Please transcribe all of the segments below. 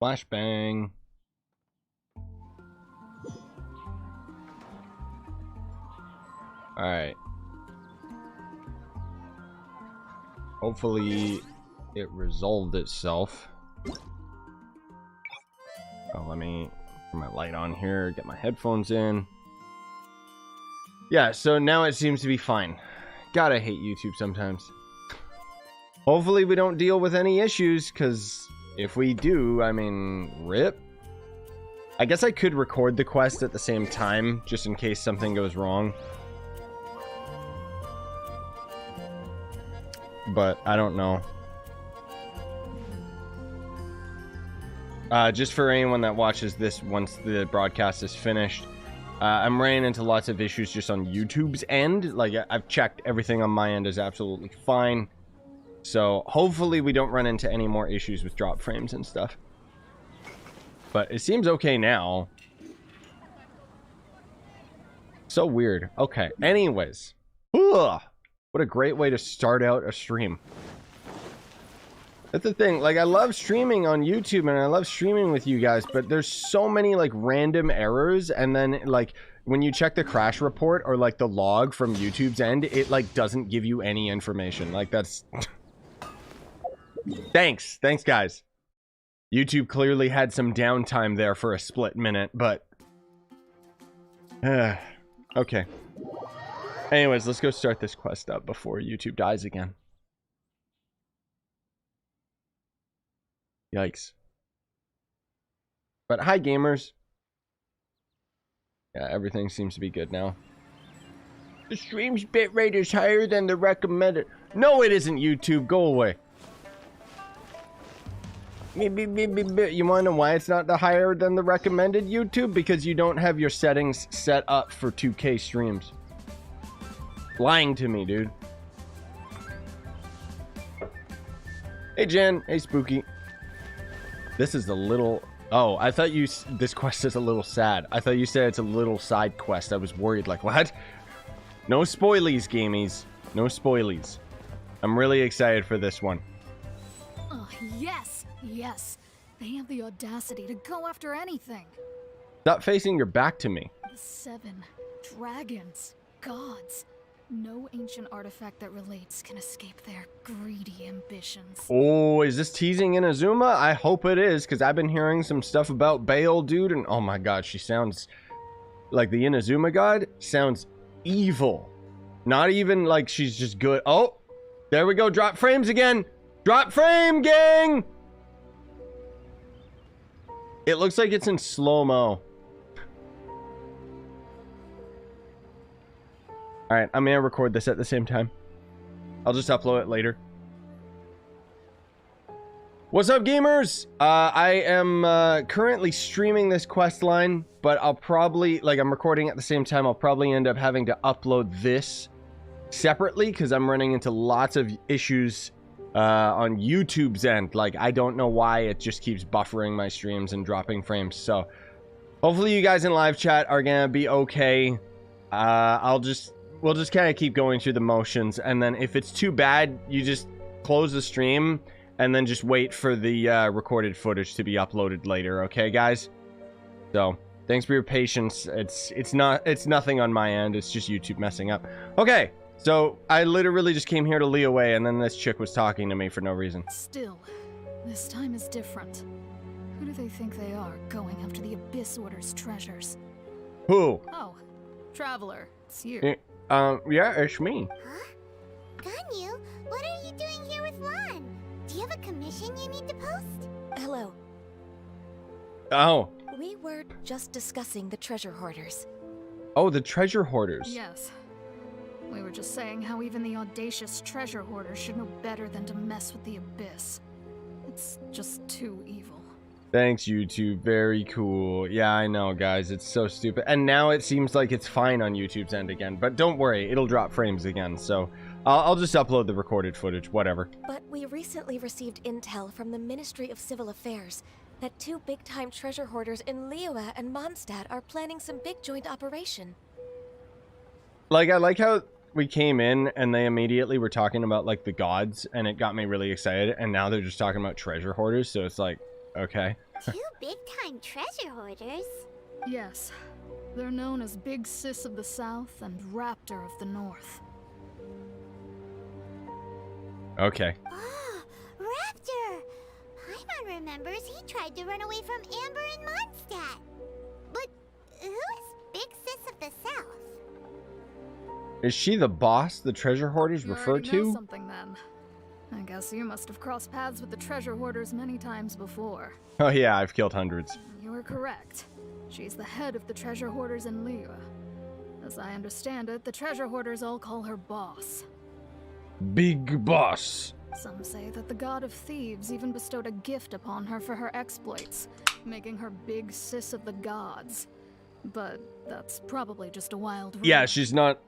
Flashbang. Alright. Hopefully it resolved itself. Oh, let me put my light on here, get my headphones in. Yeah, so now it seems to be fine. God, I hate YouTube sometimes. Hopefully we don't deal with any issues, because if we do, I mean, rip. I guess I could record the quest at the same time, just in case something goes wrong. But I don't know. Just for anyone that watches this once the broadcast is finished, I'm running into lots of issues just on YouTube's end. Like, I've checked, everything on my end is absolutely fine. So hopefully we don't run into any more issues with drop frames and stuff. But it seems okay now. So weird. Okay, anyways. Ugh. What a great way to start out a stream. That's the thing, like, I love streaming on YouTube and I love streaming with you guys, but there's so many like random errors, and then like when you check the crash report or like the log from YouTube's end, it like doesn't give you any information. Like, that's thanks guys. YouTube clearly had some downtime there for a split minute, but okay. Anyways, let's go start this quest up before YouTube dies again. Yikes. But hi, gamers. Yeah, everything seems to be good now. The stream's bitrate is higher than the recommended. No, it isn't, YouTube. Go away. You want to know why it's not the higher than the recommended, YouTube? Because you don't have your settings set up for 2K streams. Lying to me, dude. Hey, Jen. Hey, Spooky. This is a little... Oh, I thought you... This quest is a little sad. I thought you said it's a little side quest. I was worried, like, what? No spoilies, gamies. No spoilies. I'm really excited for this one. Oh, yes. Yes. They have the audacity to go after anything. Stop facing your back to me. The 7 dragons. Gods. No ancient artifact that relates can escape their greedy ambitions. Oh, is this teasing Inazuma? I hope it is, because I've been hearing some stuff about Bael, dude, and oh my god, she sounds like the Inazuma god. Sounds evil. Not even like she's just good. Oh, there we go. Drop frames again. Drop frame, gang! It looks like it's in slow-mo. Alright, I'm gonna record this at the same time. I'll just upload it later. What's up, gamers? I am currently streaming this quest line, but I'll probably, like, I'm recording at the same time. I'll probably end up having to upload this separately because I'm running into lots of issues on YouTube's end. Like, I don't know why it just keeps buffering my streams and dropping frames. So hopefully you guys in live chat are gonna be okay. We'll just kind of keep going through the motions, and then if it's too bad, you just close the stream and then just wait for the recorded footage to be uploaded later, okay, guys? So thanks for your patience. It's nothing on my end. It's just YouTube messing up. Okay, so I literally just came here to Leeway, and then this chick was talking to me for no reason. Still, this time is different. Who do they think they are, going after the Abyss Order's treasures? Who? Oh, Traveler, it's you. Yeah, it's me. Huh? Ganyu, what are you doing here with Lan? Do you have a commission you need to post? Hello. Oh. We were just discussing the treasure hoarders. Oh, the treasure hoarders. Yes. We were just saying how even the audacious treasure hoarders should know better than to mess with the Abyss. It's just too evil. Thanks, YouTube. Very cool. Yeah, I know, guys. It's so stupid. And now it seems like it's fine on YouTube's end again. But don't worry. It'll drop frames again. So I'll just upload the recorded footage. Whatever. But we recently received intel from the Ministry of Civil Affairs that 2 big-time treasure hoarders in Liyue and Mondstadt are planning some big joint operation. Like, I like how we came in and they immediately were talking about, like, the gods. And it got me really excited. And now they're just talking about treasure hoarders. So it's like... Okay. 2 big-time treasure hoarders? Yes. They're known as Big Sis of the South and Raptor of the North. Okay. Oh, Raptor! Paimon remembers he tried to run away from Amber and Mondstadt. But who is Big Sis of the South? Is she the boss the treasure hoarders You refer already know to? something then. I guess you must have crossed paths with the treasure hoarders many times before. Oh yeah, I've killed hundreds. You are correct. She's the head of the treasure hoarders in Liyue. As I understand it, the treasure hoarders all call her boss. Big boss. Some say that the god of thieves even bestowed a gift upon her for her exploits, making her Big Sis of the gods. But that's probably just a wild rumor. Yeah, she's not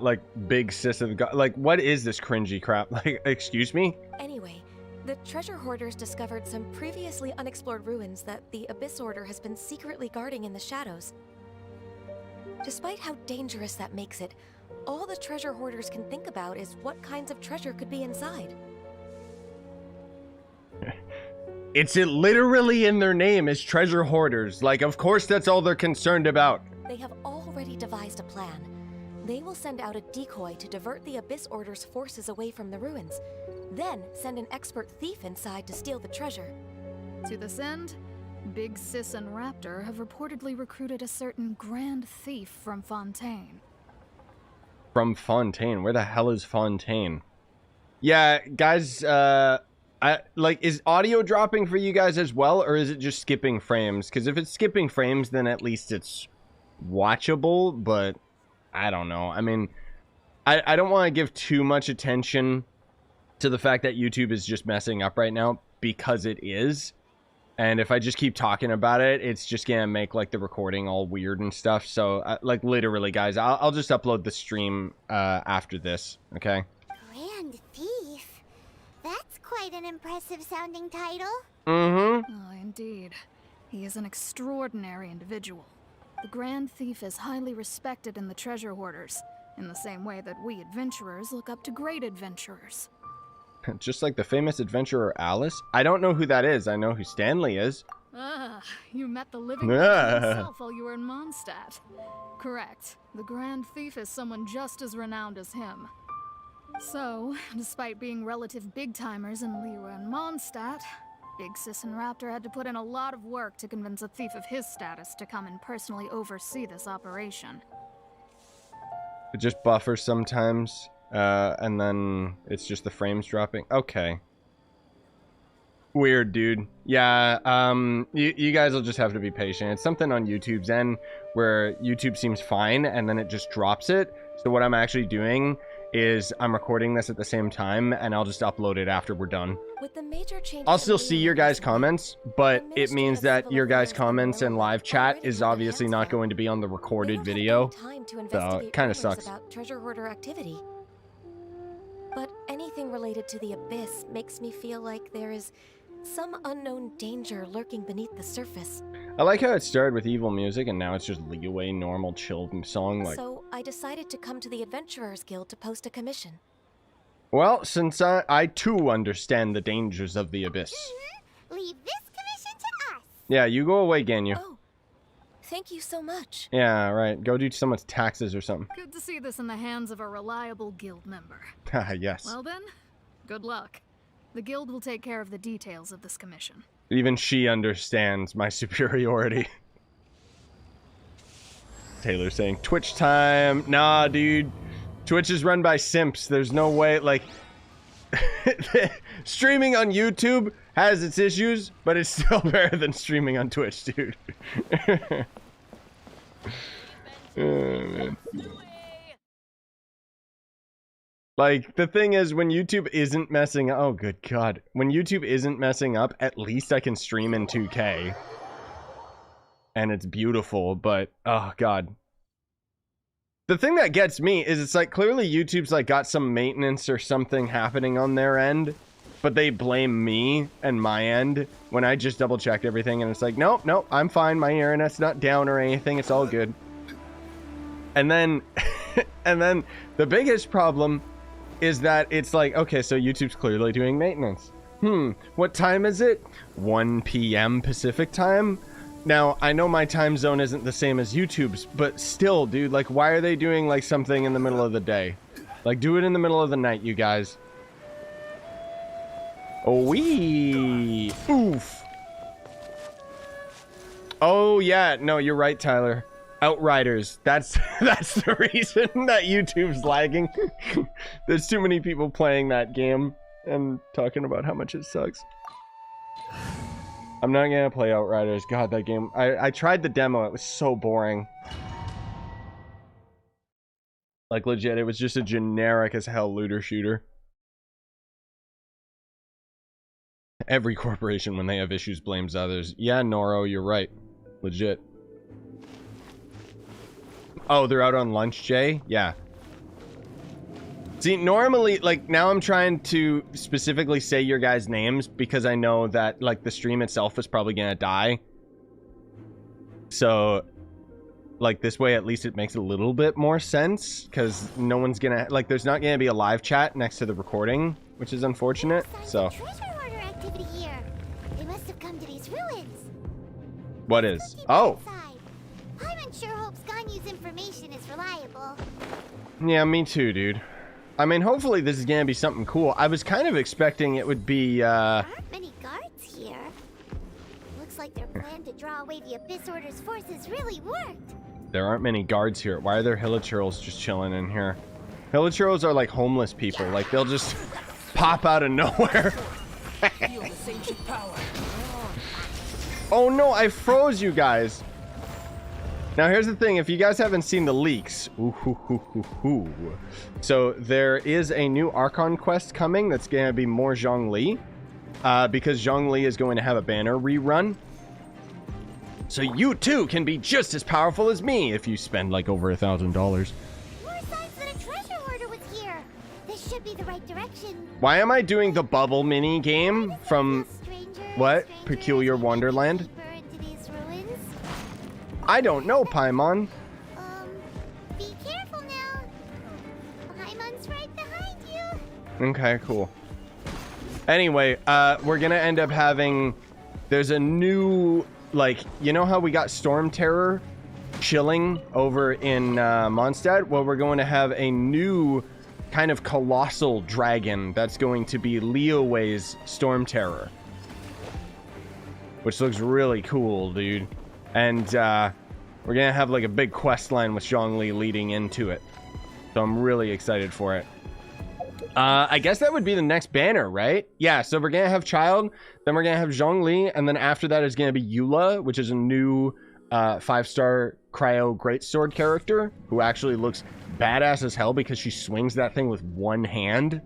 like Big Sis of the god. Like, what is this cringy crap? Like, excuse me? Anyway, the treasure hoarders discovered some previously unexplored ruins that the Abyss Order has been secretly guarding in the shadows. Despite how dangerous that makes it, all the treasure hoarders can think about is what kinds of treasure could be inside. It's literally in their name is treasure hoarders. Like, of course that's all they're concerned about. They have already devised a plan. They will send out a decoy to divert the Abyss Order's forces away from the ruins, then send an expert thief inside to steal the treasure. To this end, Big Sis and Raptor have reportedly recruited a certain grand thief from Fontaine. From Fontaine? Where the hell is Fontaine? Yeah, guys, is audio dropping for you guys as well, or is it just skipping frames? Because if it's skipping frames, then at least it's watchable, but I don't know. I mean, I don't want to give too much attention to the fact that YouTube is just messing up right now, because it is. And if I just keep talking about it, it's just gonna make like the recording all weird and stuff. So like literally, guys, I'll just upload the stream after this, okay? Grand Thief? That's quite an impressive sounding title. Mm-hmm. Oh, indeed. He is an extraordinary individual. The Grand Thief is highly respected in the treasure hoarders, in the same way that we adventurers look up to great adventurers. Just like the famous adventurer Alice. I don't know who that is. I know who Stanley is. Ah, you met the living legend himself while you were in Mondstadt. Correct. The Grand Thief is someone just as renowned as him. So, despite being relative big-timers in Liyue and Mondstadt, Big Sis and Raptor had to put in a lot of work to convince a thief of his status to come and personally oversee this operation. It just buffers sometimes, and then it's just the frames dropping. Okay. Weird, dude. Yeah, you guys will just have to be patient. It's something on YouTube's end where YouTube seems fine, and then it just drops it. So what I'm actually doing is I'm recording this at the same time, and I'll just upload it after we're done. With the major changes I'll still see your guys' comments, but it means that your guys' comments and live chat is obviously not going to be on the recorded video. So it kind of sucks. About treasure hoarder activity. But anything related to the Abyss makes me feel like there is some unknown danger lurking beneath the surface. I like how it started with evil music and now it's just Liyue, normal, chill song. Like, so I decided to come to the Adventurers Guild to post a commission. Well, since I too understand the dangers of the Abyss. Leave this commission to us. Yeah, you go away, Ganyu. Oh, thank you so much. Yeah, right. Go do someone's taxes or something. Good to see this in the hands of a reliable guild member. Yes. Well then, good luck. The guild will take care of the details of this commission. Even she understands my superiority. Taylor saying, Twitch time. Nah, dude. Twitch is run by simps. There's no way, like... Streaming on YouTube has its issues, but it's still better than streaming on Twitch, dude. Oh, man. Like, the thing is, when YouTube isn't messing up... Oh, good God. When YouTube isn't messing up, at least I can stream in 2K. And it's beautiful, but... Oh, God. The thing that gets me is it's like, clearly YouTube's like got some maintenance or something happening on their end. But they blame me and my end when I just double-checked everything. And it's like, nope, nope, I'm fine. My internet's not down or anything. It's all good. And then... and then the biggest problem... is that it's like, okay, so YouTube's clearly doing maintenance. What time is it? 1 p.m. Pacific time? Now, I know my time zone isn't the same as YouTube's, but still, dude, like, why are they doing, like, something in the middle of the day? Like, do it in the middle of the night, you guys. Oh, wee! Oof! Oh, yeah, no, you're right, Tyler. Outriders. That's the reason that YouTube's lagging. There's too many people playing that game and talking about how much it sucks. I'm not gonna play Outriders. God, that game. I tried the demo. It was so boring. Like, legit, it was just a generic as hell looter shooter. Every corporation, when they have issues, blames others. Yeah, Noro, you're right. Legit. Oh, they're out on lunch, Jay? Yeah. See, normally, like, now I'm trying to specifically say your guys' names because I know that, like, the stream itself is probably gonna die. So, like, this way, at least it makes a little bit more sense because no one's gonna, like, there's not gonna be a live chat next to the recording, which is unfortunate, so. Treasure hoarder activity here. They must have come to these ruins. What is? Oh! I'm unsure Hope's Ganyu's information is reliable. Yeah, me too, dude. I mean, hopefully this is gonna be something cool. I was kind of expecting it would be, There aren't many guards here. Looks like their plan to draw away the Abyss Order's forces really worked. There aren't many guards here. Why are there hilichurls just chilling in here? Hilichurls are like homeless people. Like, they'll just pop out of nowhere. Oh no, I froze you guys. Now here's the thing, if you guys haven't seen the leaks, so there is a new Archon quest coming that's going to be more Zhongli, because Zhongli is going to have a banner rerun. So you too can be just as powerful as me if you spend like over $1,000. More signs that a treasure hoarder was here. This should be the right direction. Why am I doing the bubble mini game from what? Peculiar Wonderland? I don't know, Paimon. Be careful now. Paimon's right behind you. Okay, cool. Anyway, we're gonna end up having... There's a new... Like, you know how we got Storm Terror chilling over in Mondstadt? Well, we're going to have a new kind of colossal dragon that's going to be Leoway's Storm Terror. Which looks really cool, dude. And we're gonna have like a big quest line with Zhongli leading into it. So I'm really excited for it. I guess that would be the next banner, right? Yeah, so we're gonna have Child, then we're gonna have Zhongli, and then after that is gonna be Eula, which is a new 5-star Cryo Greatsword character who actually looks badass as hell because she swings that thing with one hand.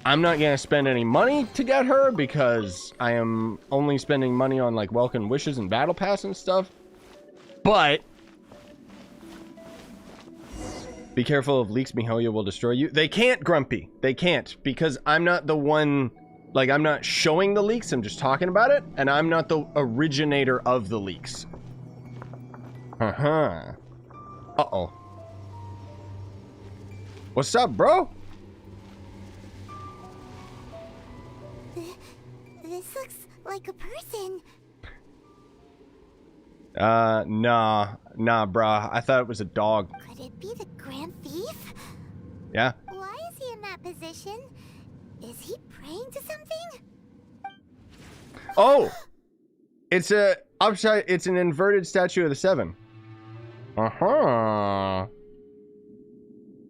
I'm not gonna spend any money to get her because I am only spending money on like Welcome Wishes and Battle Pass and stuff. But be careful of leaks, Mihoyo will destroy you. They can't, Grumpy. They can't because I'm not the one, like I'm not showing the leaks, I'm just talking about it, and I'm not the originator of the leaks. Uh-oh. What's up, bro? This looks like a person. Nah, brah. I thought it was a dog. Could it be the Grand Thief? Yeah. Why is he in that position? Is he praying to something? Oh! It's a upside, it's an inverted statue of the Seven. Uh-huh.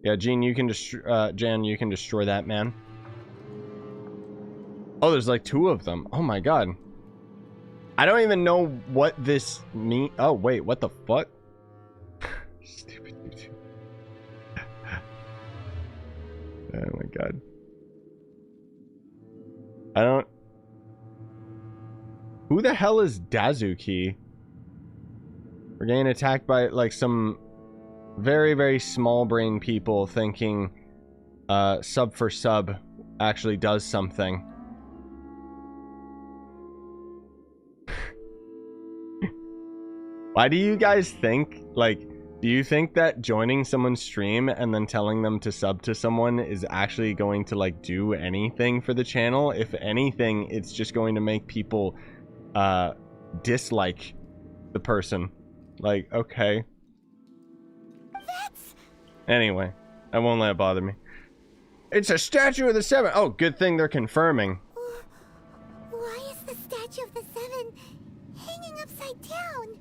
Yeah, Jan, you can destroy that, man. Oh, there's like 2 of them. Oh my god. I don't even know what this means. Oh, wait, what the fuck? Stupid YouTube. Oh my god. I don't... Who the hell is Dazuki? We're getting attacked by like some very, very small brain people thinking sub for sub actually does something. Why do you guys think like Do you think that joining someone's stream and then telling them to sub to someone is actually going to like do anything for the channel? If anything, it's just going to make people dislike the person. Like, okay. Anyway, I won't let it bother me. It's a statue of the Seven. Oh, good thing they're confirming. Why is the statue of the Seven hanging upside down?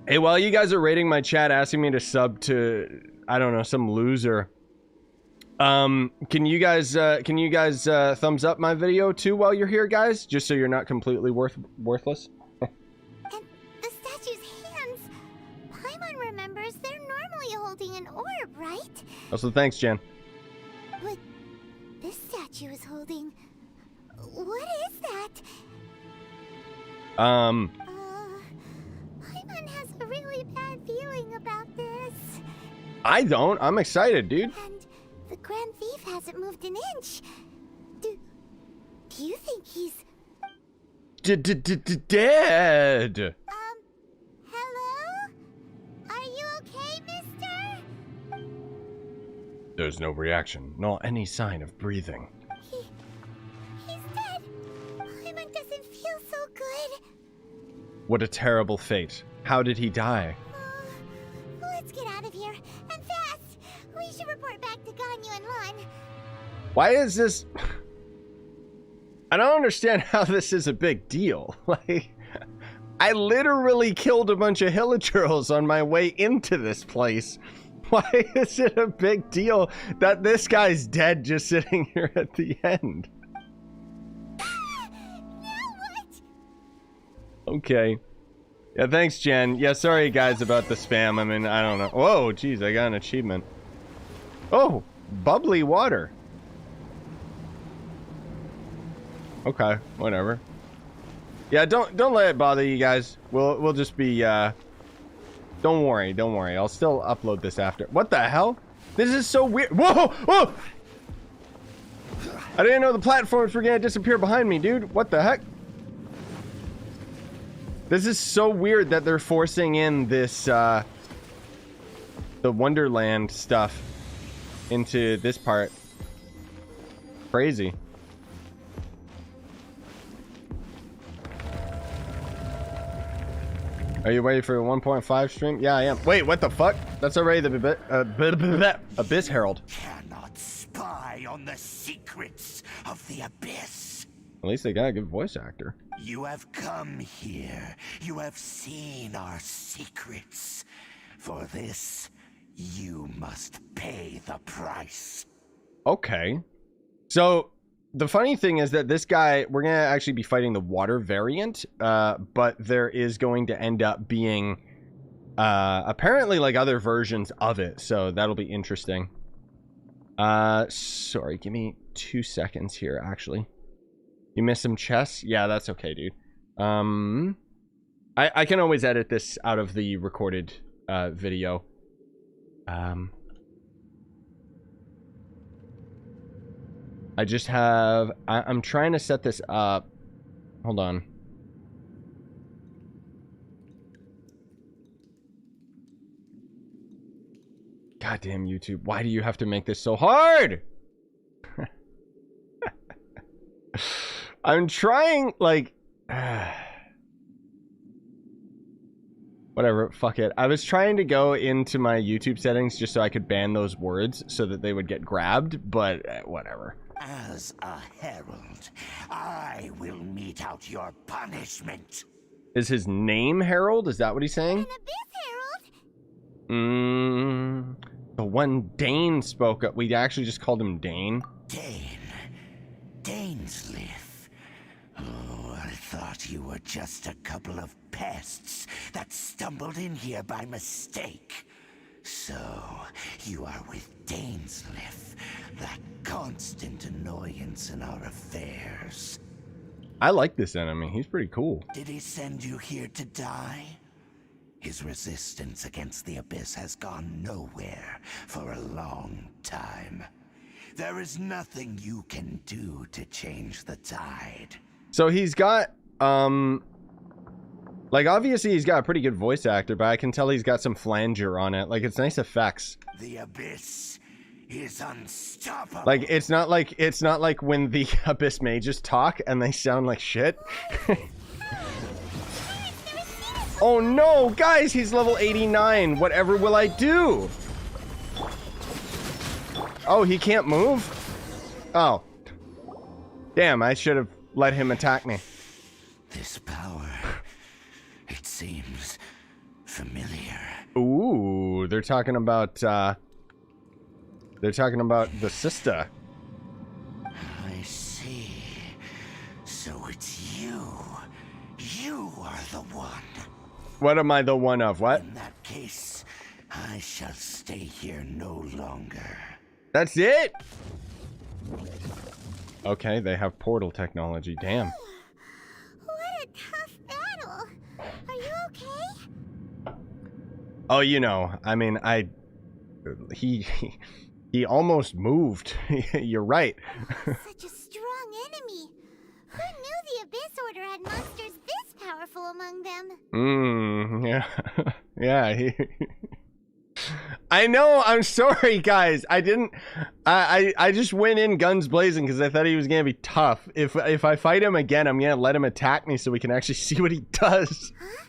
Hey, while you guys are rating my chat, asking me to sub to, I don't know, some loser. Can you guys thumbs up my video too while you're here, guys? Just so you're not completely worthless. And the statue's hands. Paimon remembers they're normally holding an orb, right? Also, thanks, Jen. But this statue is holding... What is that? Paimon has a really bad feeling about this. I don't. I'm excited, dude. And the Grand Thief hasn't moved an inch. Do you think he's... Dead? Hello? Are you okay, mister? There's no reaction, nor any sign of breathing. He's dead. Paimon doesn't feel so good. What a terrible fate. How did he die? Let's get out of here, and fast! We should report back to Ganyu and Lon. Why is this... I don't understand how this is a big deal. Like, I literally killed a bunch of hillagirls on my way into this place. Why is it a big deal that this guy's dead just sitting here at the end? Now what? Okay. Yeah, thanks, Jen. Yeah, sorry, guys, about the spam. I mean, I don't know. Whoa, jeez, I got an achievement. Oh, bubbly water. Okay, whatever. Yeah, don't let it bother you guys. We'll just be don't worry. I'll still upload this after. What the hell? This is so weird. Whoa! Whoa! I didn't know the platforms were gonna disappear behind me, dude. What the heck? This is so weird that they're forcing in this the Wonderland stuff into this part. Crazy. Are you ready for a 1.5 stream? Yeah, I am. Wait, what the fuck? That's already the Abyss Herald. Cannot spy on the secrets of the Abyss. At least they got a good voice actor. You have come here. You have seen our secrets. For this, you must pay the price. Okay. So, the funny thing is that this guy, we're going to actually be fighting the water variant, but there is going to end up being apparently like other versions of it, so that'll be interesting. Sorry, give me 2 seconds here, actually. You missed some chests? Yeah, that's okay, dude. I can always edit this out of the recorded video. I just have... I'm trying to set this up. Hold on. Goddamn YouTube. Why do you have to make this so hard? I'm trying, like... Whatever, fuck it. I was trying to go into my YouTube settings just so I could ban those words so that they would get grabbed, but whatever. As a herald, I will mete out your punishment. Is his name Herald? Is that what he's saying? An Abyss Herald? The one Dane spoke up. We actually just called him Dane. Dainsleif. Oh, I thought you were just a couple of pests that stumbled in here by mistake. So, you are with Dainsleif, that constant annoyance in our affairs. I like this enemy. He's pretty cool. Did he send you here to die? His resistance against the Abyss has gone nowhere for a long time. There is nothing you can do to change the tide. So he's got, Like, obviously he's got a pretty good voice actor, but I can tell he's got some flanger on it. Like, it's nice effects. The Abyss is unstoppable. Like, it's not like when the Abyss mages talk and they sound like shit. Oh no, guys, he's level 89. Whatever will I do? Oh, he can't move? Oh. Damn, I should have let him attack me. This power, it seems familiar. Ooh, they're talking about the sister. I see. So it's you. You are the one. What am I the one of? What? In that case, I shall stay here no longer. That's it? Okay, they have portal technology. Damn. What a tough battle. Are you okay? Oh, you know, I mean, he almost moved. You're right. Such a strong enemy. Who knew the Abyss Order had monsters this powerful among them? Yeah. Yeah, I know, I'm sorry, guys. I didn't... I just went in guns blazing because I thought he was going to be tough. If I fight him again, I'm going to let him attack me so we can actually see what he does. Huh?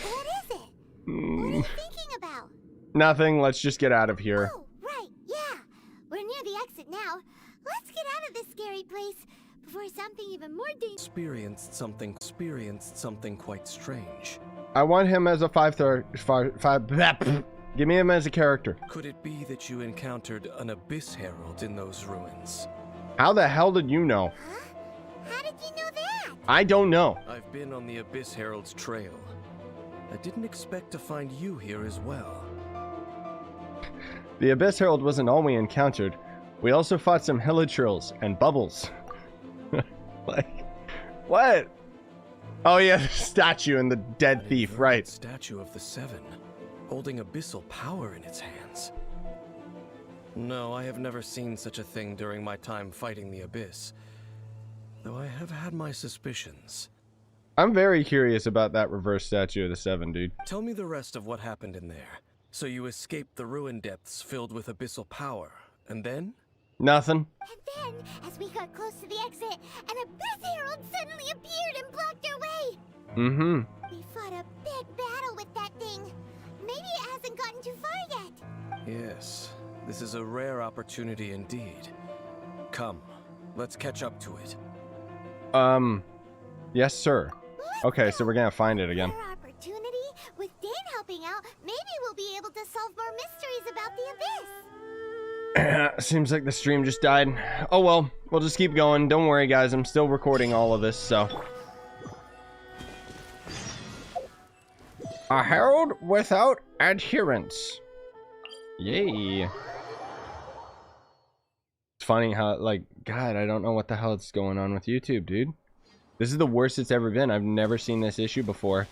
What is it? What are you thinking about? Nothing. Let's just get out of here. Oh, right, yeah. We're near the exit now. Let's get out of this scary place before something even more dangerous... Experienced something quite strange. I want him as a 5-star... Give me him as a character. Could it be that you encountered an Abyss Herald in those ruins? How the hell did you know? Huh? How did you know that? I don't know. I've been on the Abyss Herald's trail. I didn't expect to find you here as well. The Abyss Herald wasn't all we encountered. We also fought some hilichurls and bubbles. Like, what? Oh yeah, the statue and the dead thief, right. Statue of the Seven, holding abyssal power in its hands. No, I have never seen such a thing during my time fighting the Abyss, though I have had my suspicions. I'm very curious about that reverse statue of the Seven, dude. Tell me the rest of what happened in there. So you escaped the ruin depths filled with abyssal power, and then? Nothing. And then, as we got close to the exit, an Abyss Herald suddenly appeared and blocked our way. Mm-hmm. We fought a big battle with that thing. Maybe it hasn't gotten too far yet. Yes, this is a rare opportunity indeed. Come, let's catch up to it. Yes, sir. Okay, so we're gonna find it again. Rare opportunity? With Dane helping out, maybe we'll be able to solve more mysteries about the Abyss. Seems like the stream just died. Oh well, we'll just keep going. Don't worry, guys. I'm still recording all of this, so. A herald without adherence. Yay. It's funny how, like, God, I don't know what the hell is going on with YouTube, dude. This is the worst it's ever been. I've never seen this issue before.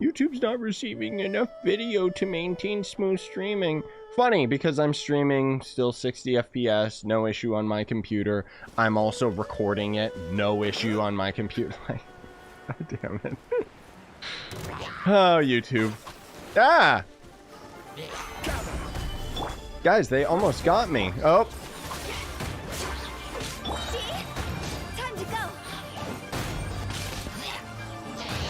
YouTube's not receiving enough video to maintain smooth streaming. Funny, because I'm streaming still 60 FPS, no issue on my computer. I'm also recording it, no issue on my computer. Like, God damn it. Oh, YouTube. Ah! Guys, they almost got me. Oh. Time to go.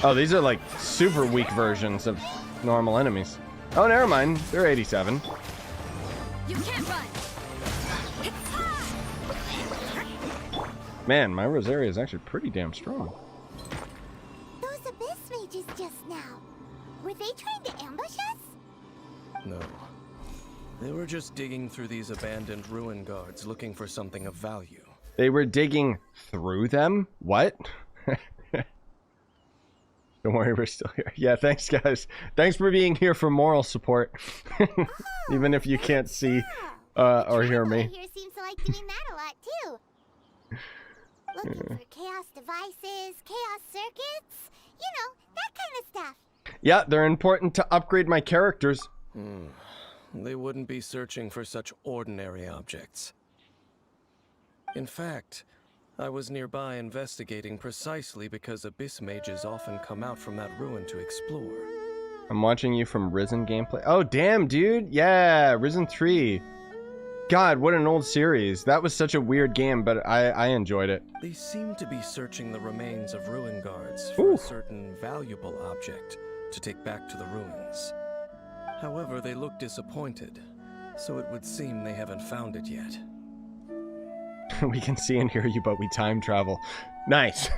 Oh, these are like super weak versions of normal enemies. Oh, never mind. They're 87. You can't run. Man, my Rosaria is actually pretty damn strong. Those Abyss mages just now. Were they trying to ambush us? No. They were just digging through these abandoned ruin guards looking for something of value. They were digging through them? What? Don't worry, we're still here. Yeah, thanks, guys. Thanks for being here for moral support. Even if you can't see or hear me. Here seems to like doing that a lot, too. Looking for chaos devices, chaos circuits, you know, that kind of stuff. Yeah, they're important to upgrade my characters. They wouldn't be searching for such ordinary objects. In fact, I was nearby investigating precisely because Abyss mages often come out from that ruin to explore. I'm watching you from Risen gameplay. Oh, damn, dude. Yeah, Risen 3. God, what an old series. That was such a weird game, but I enjoyed it. They seem to be searching the remains of ruin guards for Ooh. a certain valuable object to take back to the ruins. However, they look disappointed, so it would seem they haven't found it yet. We can see and hear you, but we time travel. Nice.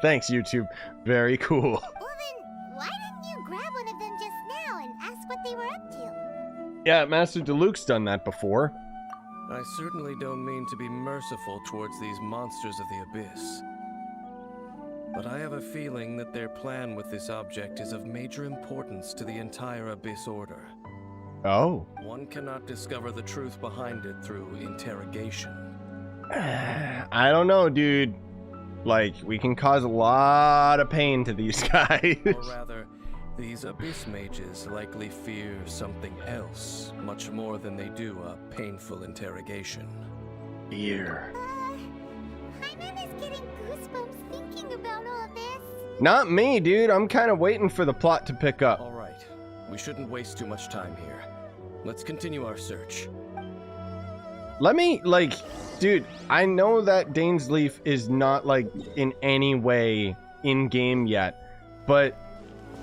Thanks, YouTube. Very cool. Well then, why didn't you grab one of them just now and ask what they were up to? Yeah, Master Deluxe's done that before. I certainly don't mean to be merciful towards these monsters of the Abyss. But I have a feeling that their plan with this object is of major importance to the entire Abyss Order. Oh. One cannot discover the truth behind it through interrogation. I don't know, dude. Like, we can cause a lot of pain to these guys. Or rather, these Abyss mages likely fear something else, much more than they do a painful interrogation. Fear. Paimon is getting goosebumps thinking about all this. Not me, dude. I'm kind of waiting for the plot to pick up. All right, we shouldn't waste too much time here. Let's continue our search. Let me, like, dude, I know that Dainsleif is not, like, in any way in-game yet, but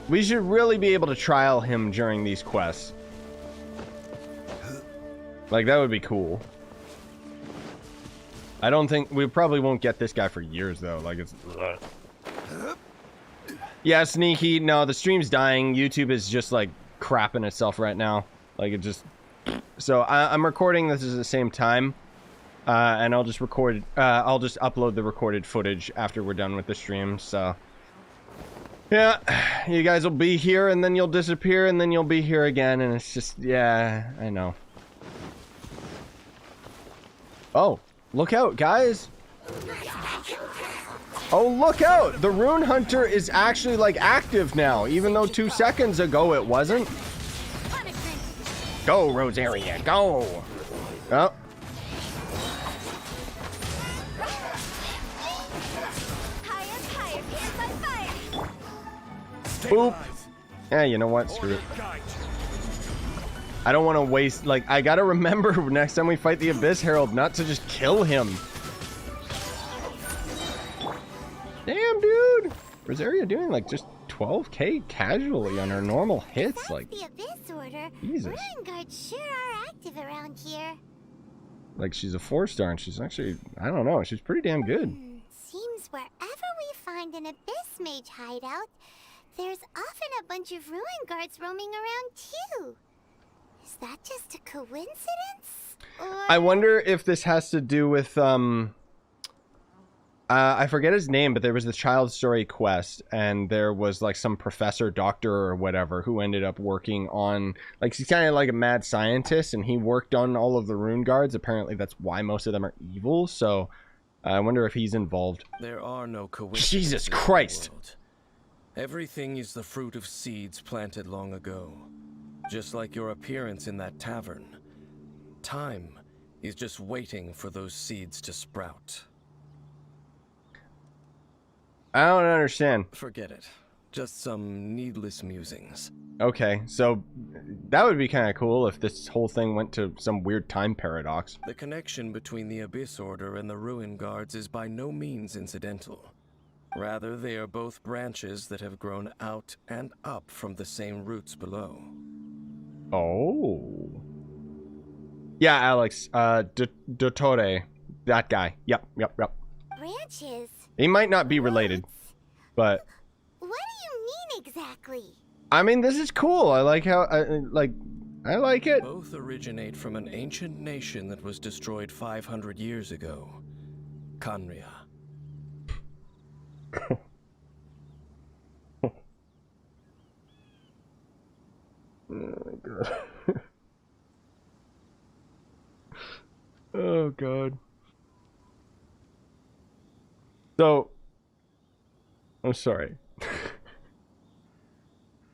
we should really be able to trial him during these quests. Like, that would be cool. I don't think, we probably won't get this guy for years, though. Like, it's... Yeah, Sneaky, no, the stream's dying. YouTube is just, like, crapping itself right now. Like, it just... So I'm recording this at the same time, and I'll just record. I'll just upload the recorded footage after we're done with the stream. So yeah, you guys will be here, and then you'll disappear, and then you'll be here again, and it's just yeah, I know. Oh, look out, guys! Oh, look out! The Rune Hunter is actually like active now, even though 2 seconds ago it wasn't. Go, Rosaria, go! Oh. Boop. Yeah, you know what? Screw it. I don't want to waste, like, I gotta remember next time we fight the Abyss Herald not to just kill him. Damn, dude! Rosaria doing, like, just 12k casually on her normal hits, Besides like... the Abyss Order, Jesus. ruin guards sure are active around here. Like, she's a 4-star, and she's actually, I don't know, she's pretty damn good. Seems wherever we find an Abyss Mage hideout, there's often a bunch of ruin guards roaming around too. Is that just a coincidence? Or... I wonder if this has to do with, I forget his name, but there was the Child Story quest, and there was, like, some professor, doctor, or whatever, who ended up working on, like, he's kind of like a mad scientist, and he worked on all of the rune guards. Apparently, that's why most of them are evil, so I wonder if he's involved. There are no coincidences. Jesus Christ! In the world. Everything is the fruit of seeds planted long ago. Just like your appearance in that tavern. Time is just waiting for those seeds to sprout. I don't understand. Forget it. Just some needless musings. Okay, so that would be kind of cool if this whole thing went to some weird time paradox. The connection between the Abyss Order and the Ruin Guards is by no means incidental. Rather, they are both branches that have grown out and up from the same roots below. Oh. Yeah, Alex, Dottore, that guy. Yep. branches? He might not be related, but... What do you mean exactly? I mean, this is cool. I like how, I like it. Both originate from an ancient nation that was destroyed 500 years ago. Khaenri'ah. Oh my god. Oh god. So, I'm sorry.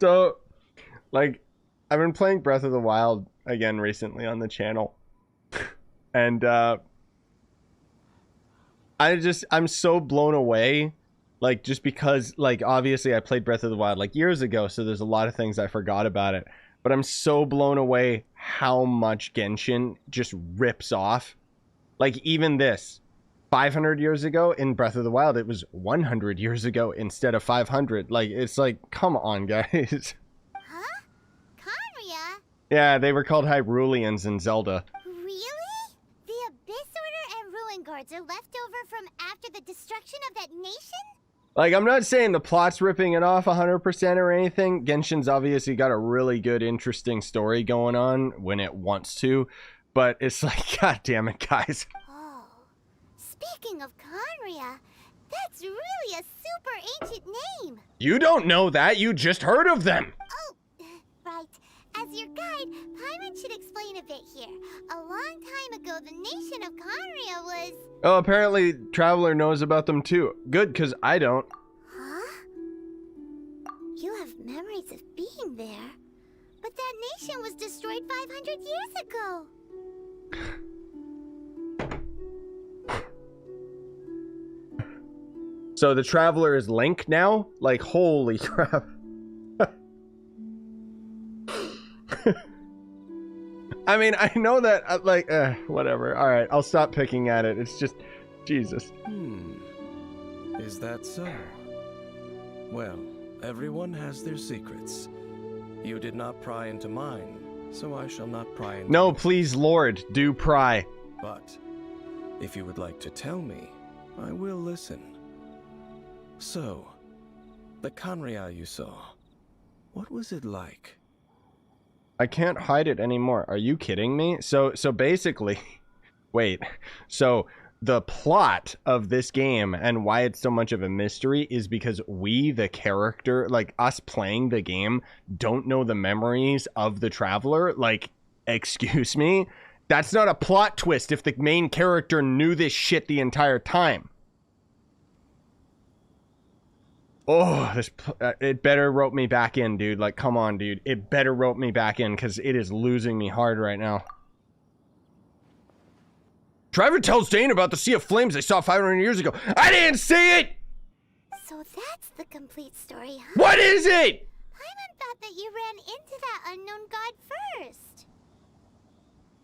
So, like, I've been playing Breath of the Wild again recently on the channel. And, I'm so blown away. Like, just because, like, obviously I played Breath of the Wild, like, years ago, so there's a lot of things I forgot about it. But I'm so blown away how much Genshin just rips off. Like, even this. 500 years ago in Breath of the Wild, it was 100 years ago instead of 500. Like, it's like, come on, guys. Huh? Khaenri'ah? Yeah, they were called Hyruleans in Zelda. Really? The Abyss Order and Ruin Guards are left over from after the destruction of that nation? Like, I'm not saying the plot's ripping it off 100% or anything. Genshin's obviously got a really good, interesting story going on when it wants to. But it's like, god damn it, guys. Oh. Speaking of Khaenri'ah, that's really a super ancient name. You don't know that. You just heard of them. Oh, right. As your guide, Paimon should explain a bit here. A long time ago, the nation of Khaenri'ah was... Oh, apparently Traveler knows about them too. Good, because I don't. Huh? You have memories of being there. But that nation was destroyed 500 years ago. So the Traveler is Link now? Like, holy crap. I mean, I know that, like, whatever. Alright, I'll stop picking at it. It's just, Jesus. Is that so? Well, everyone has their secrets. You did not pry into mine, so I shall not pry into No, yours. please, Lord, do pry. But if you would like to tell me, I will listen. So, the Khaenri'ah you saw, what was it like? I can't hide it anymore. Are you kidding me? So basically, wait. So the plot of this game and why it's so much of a mystery is because we, the character, like us playing the game, don't know the memories of the Traveler. Like, excuse me? That's not a plot twist if the main character knew this shit the entire time. Oh, it better rope me back in, dude. Like, come on, dude. It better rope me back in, because it is losing me hard right now. Trevor tells Dane about the Sea of Flames they saw 500 years ago. I didn't see it! So that's the complete story, huh? What is it? Paimon thought that you ran into that unknown god first.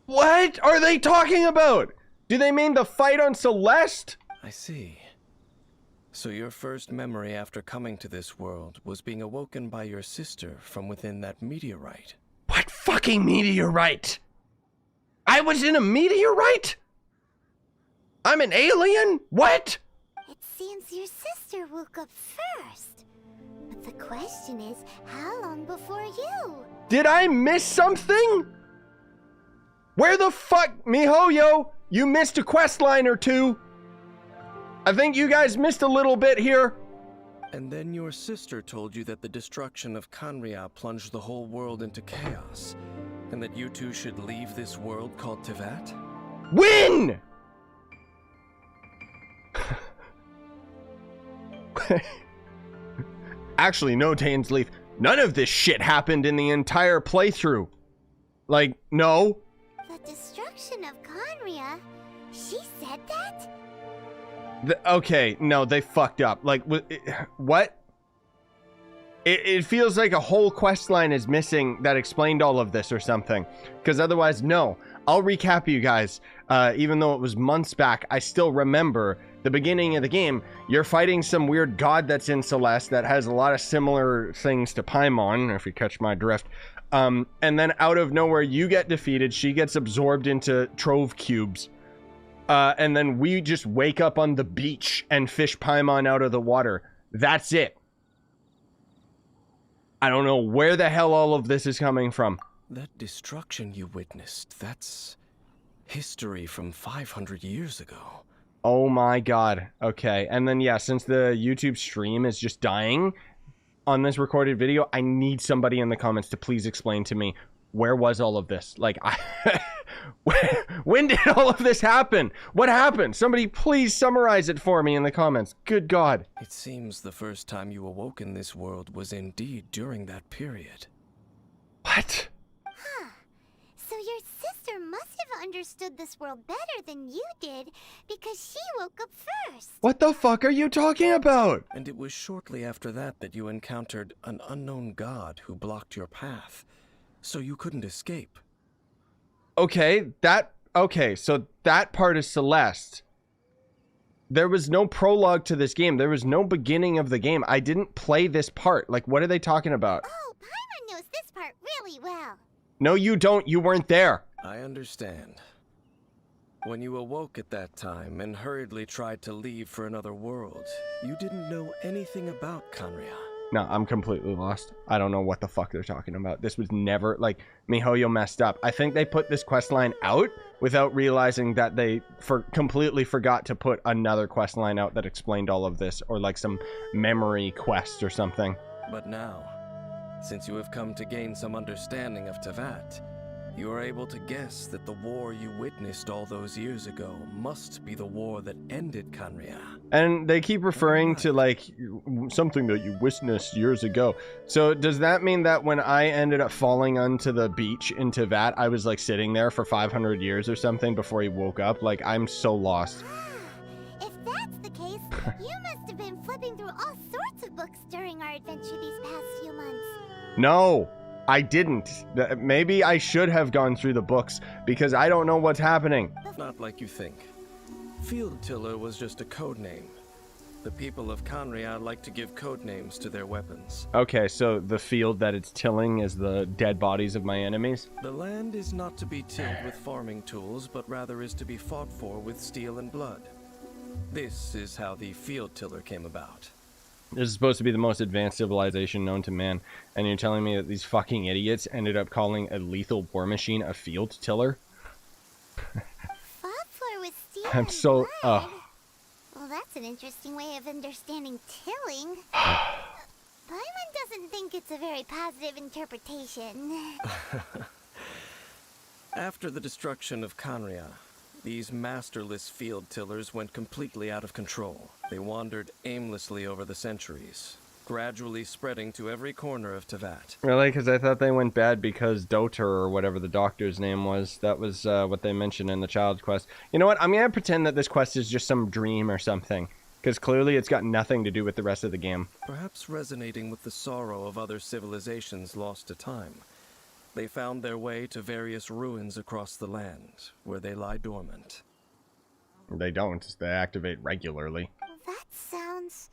What are they talking about? Do they mean the fight on Celeste? I see. So your first memory after coming to this world was being awoken by your sister from within that meteorite. What fucking meteorite? I was in a meteorite? I'm an alien? What? It seems your sister woke up first. But the question is, how long before you? Did I miss something? Where the fuck, MiHoYo? You missed a quest line or two. I think you guys missed a little bit here. And then your sister told you that the destruction of Khaenri'ah plunged the whole world into chaos, and that you two should leave this world called Teyvat? When? Actually, no, Dainsleif. None of this shit happened in the entire playthrough. Like, no. The destruction of Khaenri'ah? She said that? Okay, no, they fucked up. Like, what? It feels like a whole quest line is missing that explained all of this or something. Because otherwise, no. I'll recap you guys. Even though it was months back, I still remember the beginning of the game. You're fighting some weird god that's in Celeste that has a lot of similar things to Paimon, if you catch my drift. And then out of nowhere, you get defeated. She gets absorbed into Trove cubes. And then we just wake up on the beach and fish Paimon out of the water. That's it. I don't know where the hell all of this is coming from. That destruction you witnessed, that's history from 500 years ago. Oh my god. Okay. And then, yeah, since the YouTube stream is just dying on this recorded video, I need somebody in the comments to please explain to me, where was all of this? Like, when did all of this happen? What happened? Somebody please summarize it for me in the comments. Good God. It seems the first time you awoke in this world was indeed during that period. What? Huh. So your sister must have understood this world better than you did because she woke up first. What the fuck are you talking about? And it was shortly after that that you encountered an unknown god who blocked your path, so you couldn't escape. Okay, so that part is Celeste. There was no prologue to this game. There was no beginning of the game. I didn't play this part. Like, what are they talking about? Oh, Paimon knows this part really well. No, you don't. You weren't there. I understand. When you awoke at that time and hurriedly tried to leave for another world, you didn't know anything about Khaenri'ah. No, I'm completely lost. I don't know what the fuck they're talking about. This was never, like, MiHoYo messed up. I think they put this questline out without realizing that they completely forgot to put another questline out that explained all of this, or like some memory quest or something. But now, since you have come to gain some understanding of Teyvat, you are able to guess that the war you witnessed all those years ago must be the war that ended Khaenri'ah. And they keep referring to, like, something that you witnessed years ago. So does that mean that when I ended up falling onto the beach in Teyvat, I was, like, sitting there for 500 years or something before he woke up? Like, I'm so lost. If that's the case, you must have been flipping through all sorts of books during our adventure these past few months. No, I didn't. Maybe I should have gone through the books because I don't know what's happening. Not like you think. Field Tiller was just a code name. The people of Khaenri'ah like to give code names to their weapons. Okay, so the field that it's tilling is the dead bodies of my enemies? The land is not to be tilled with farming tools, but rather is to be fought for with steel and blood. This is how the Field Tiller came about. This is supposed to be the most advanced civilization known to man, and you're telling me that these fucking idiots ended up calling a lethal war machine a field tiller? Fought for with steel I'm and so... blood. Well, that's an interesting way of understanding tilling. Paimon doesn't think it's a very positive interpretation. After the destruction of Khaenri'ah, these masterless field tillers went completely out of control. They wandered aimlessly over the centuries, gradually spreading to every corner of Teyvat. Really? Because I thought they went bad because Doter, or whatever the doctor's name was, that was what they mentioned in the child quest. You know what? I'm going to pretend that this quest is just some dream or something, because clearly it's got nothing to do with the rest of the game. Perhaps resonating with the sorrow of other civilizations lost to time, they found their way to various ruins across the land, where they lie dormant. They don't. They activate regularly. That sounds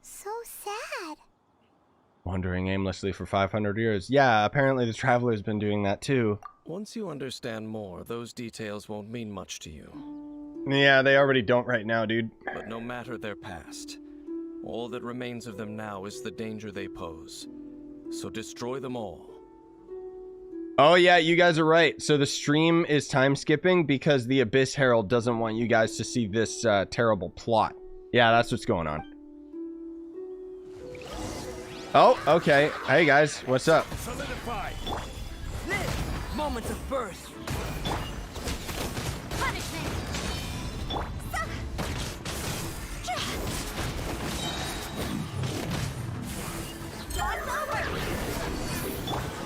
so sad. Wandering aimlessly for 500 years. Yeah, apparently the Traveler's been doing that too. Once you understand more, those details won't mean much to you. Yeah, they already don't right now, dude. But no matter their past, all that remains of them now is the danger they pose. So destroy them all. Oh yeah, you guys are right. So the stream is time skipping because the Abyss Herald doesn't want you guys to see this terrible plot. Yeah, that's what's going on. Oh, okay. Hey guys, what's up? Solidify. Live. Moment of birth. Punishment.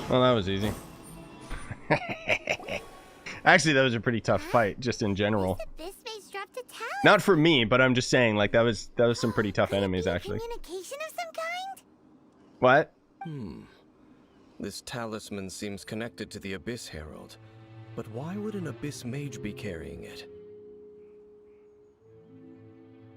Well, that was easy. Actually, that was a pretty tough fight, just in general. This mage dropped a talisman. Not for me, but I'm just saying, like, that was some pretty tough enemies, actually. Communication of some kind? What? This talisman seems connected to the Abyss Herald. But why would an Abyss mage be carrying it?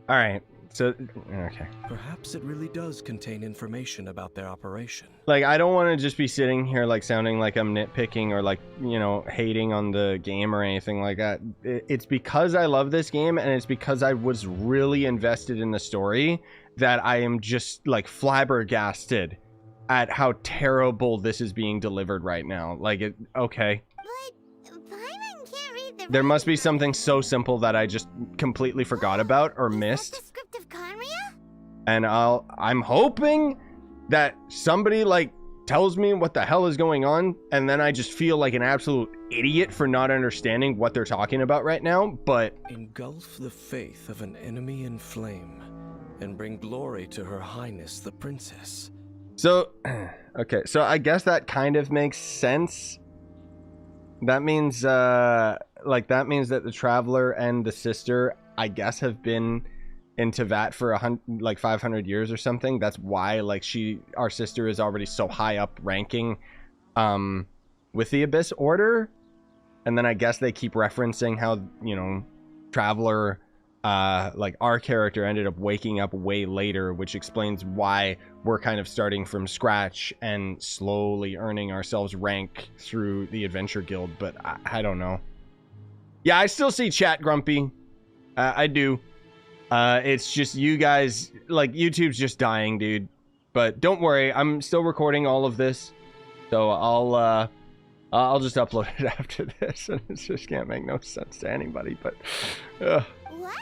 Alright, so, okay. Perhaps it really does contain information about their operation. Like, I don't want to just be sitting here, like, sounding like I'm nitpicking or, like, you know, hating on the game or anything like that. It's because I love this game, and it's because I was really invested in the story that I am just, like, flabbergasted at how terrible this is being delivered right now. Like, okay. But Paimon can't read the There must be something so simple that I just completely forgot about or missed. Is that the script of Khaenri'ah? And I'm hoping that somebody, like, tells me what the hell is going on, and then I just feel like an absolute idiot for not understanding what they're talking about right now, but... Engulf the faith of an enemy in flame, and bring glory to her highness the princess. So, okay, so I guess that kind of makes sense. That means, like that means that the Traveler and the sister, I guess, have been in Teyvat for 500 years or something. That's why, like, our sister is already so high up ranking with the Abyss Order. And then I guess they keep referencing how, you know, Traveler, like our character ended up waking up way later, which explains why we're kind of starting from scratch and slowly earning ourselves rank through the Adventure Guild. But I don't know. Yeah, I still see chat grumpy. I do. It's just you guys, like, YouTube's just dying, dude. But don't worry, I'm still recording all of this, so I'll just upload it after this, and it just can't make no sense to anybody. But What?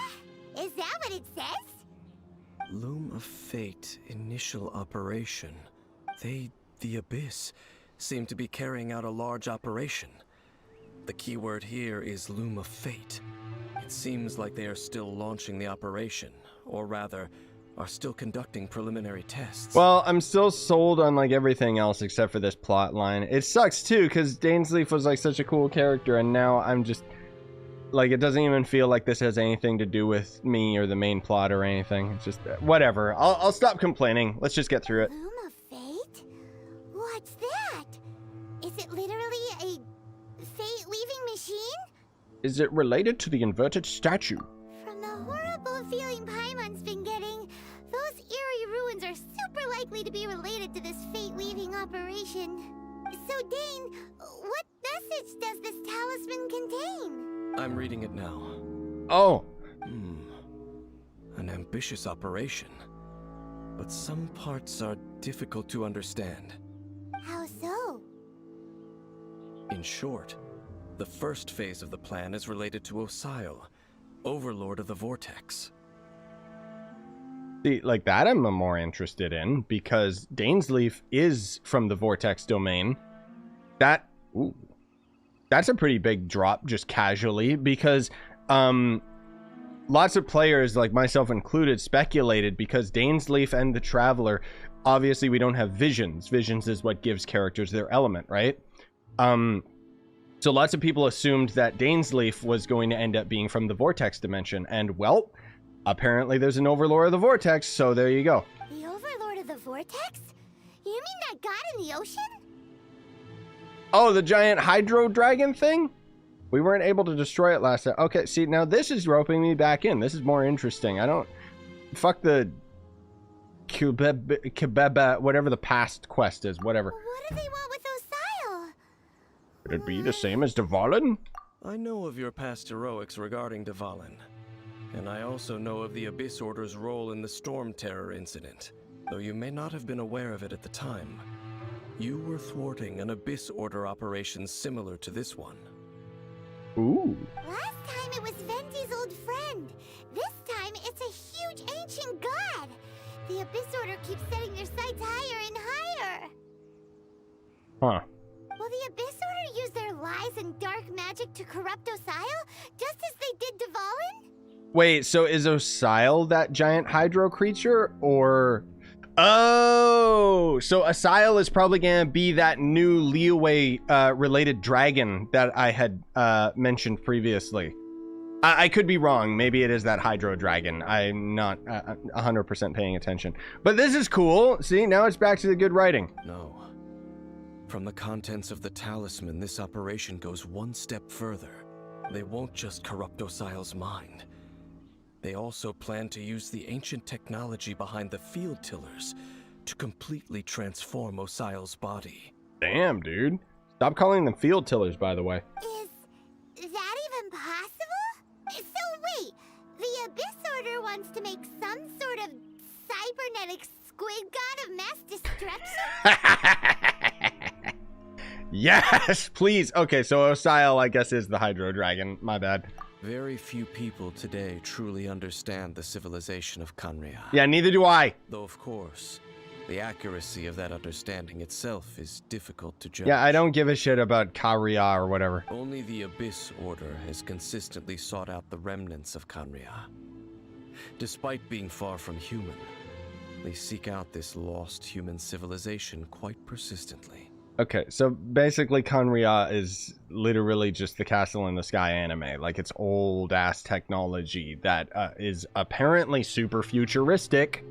Is that what it says? Loom of Fate initial operation. The Abyss, seem to be carrying out a large operation. The keyword here is Loom of Fate. It seems like they are still launching the operation, or rather, are still conducting preliminary tests. well, I'm still sold on like everything else except for this plot line. It sucks too, because Dainsleif was like such a cool character, and now I'm just like, it doesn't even feel like this has anything to do with me or the main plot or anything. It's just whatever. I'll stop complaining. Let's just get through it. Loom of Fate? What's that? Is it literally a fate-weaving machine? Is it related to the inverted statue? From the horrible feeling Paimon's been getting, those eerie ruins are super likely to be related to this fate-weaving operation. So, Dane, what message does this talisman contain? I'm reading it now. Oh, An ambitious operation. But some parts are difficult to understand. How so? In short, the first phase of the plan is related to Osile, Overlord of the Vortex. see, like that I'm more interested in, because Dainsleif is from the Vortex domain. That's a pretty big drop, just casually, because lots of players, like myself included, speculated because Dainsleif and the Traveler, obviously we don't have visions. Visions is what gives characters their element, right? So lots of people assumed that Dainsleif was going to end up being from the Vortex dimension, and well, apparently there's an Overlord of the Vortex, so there you go. The Overlord of the Vortex? You mean that god in the ocean? Oh, the giant hydro dragon thing? We weren't able to destroy it last time. Okay, see, now this is roping me back in. This is more interesting. I don't... Fuck the... Kebeba, whatever the past quest is, whatever. What do they want with Osile? Could it be the same as Dvalin? I know of your past heroics regarding Dvalin, and I also know of the Abyss Order's role in the Storm Terror incident, though you may not have been aware of it at the time. You were thwarting an Abyss Order operation similar to this one. Ooh. Last time it was Venti's old friend. This time it's a huge ancient god. The Abyss Order keeps setting their sights higher and higher. Huh. Will the Abyss Order use their lies and dark magic to corrupt Osile, just as they did Dvalin? Wait, so is Osile that giant hydro creature, or... Oh, so Osile is probably going to be that new Liyue related dragon that I had mentioned previously. I could be wrong. Maybe it is that hydro dragon. I'm not 100% paying attention. But this is cool. See, now it's back to the good writing. No. From the contents of the talisman, this operation goes one step further. They won't just corrupt Osile's mind. They also plan to use the ancient technology behind the field tillers to completely transform Osile's body. Damn, dude. Stop calling them field tillers, by the way. Is that even possible? So wait, the Abyss Order wants to make some sort of cybernetic squid god of mass destruction? Yes, please. Okay, so Osile, I guess, is the hydro dragon. My bad. Very few people today truly understand the civilization of Khaenri'ah. Yeah, neither do I. Though, of course, the accuracy of that understanding itself is difficult to judge. Yeah, I don't give a shit about Khaenri'ah or whatever. Only the Abyss Order has consistently sought out the remnants of Khaenri'ah. Despite being far from human, they seek out this lost human civilization quite persistently. Okay, so basically Khaenri'ah is literally just the Castle in the Sky anime. Like, it's old-ass technology that is apparently super futuristic,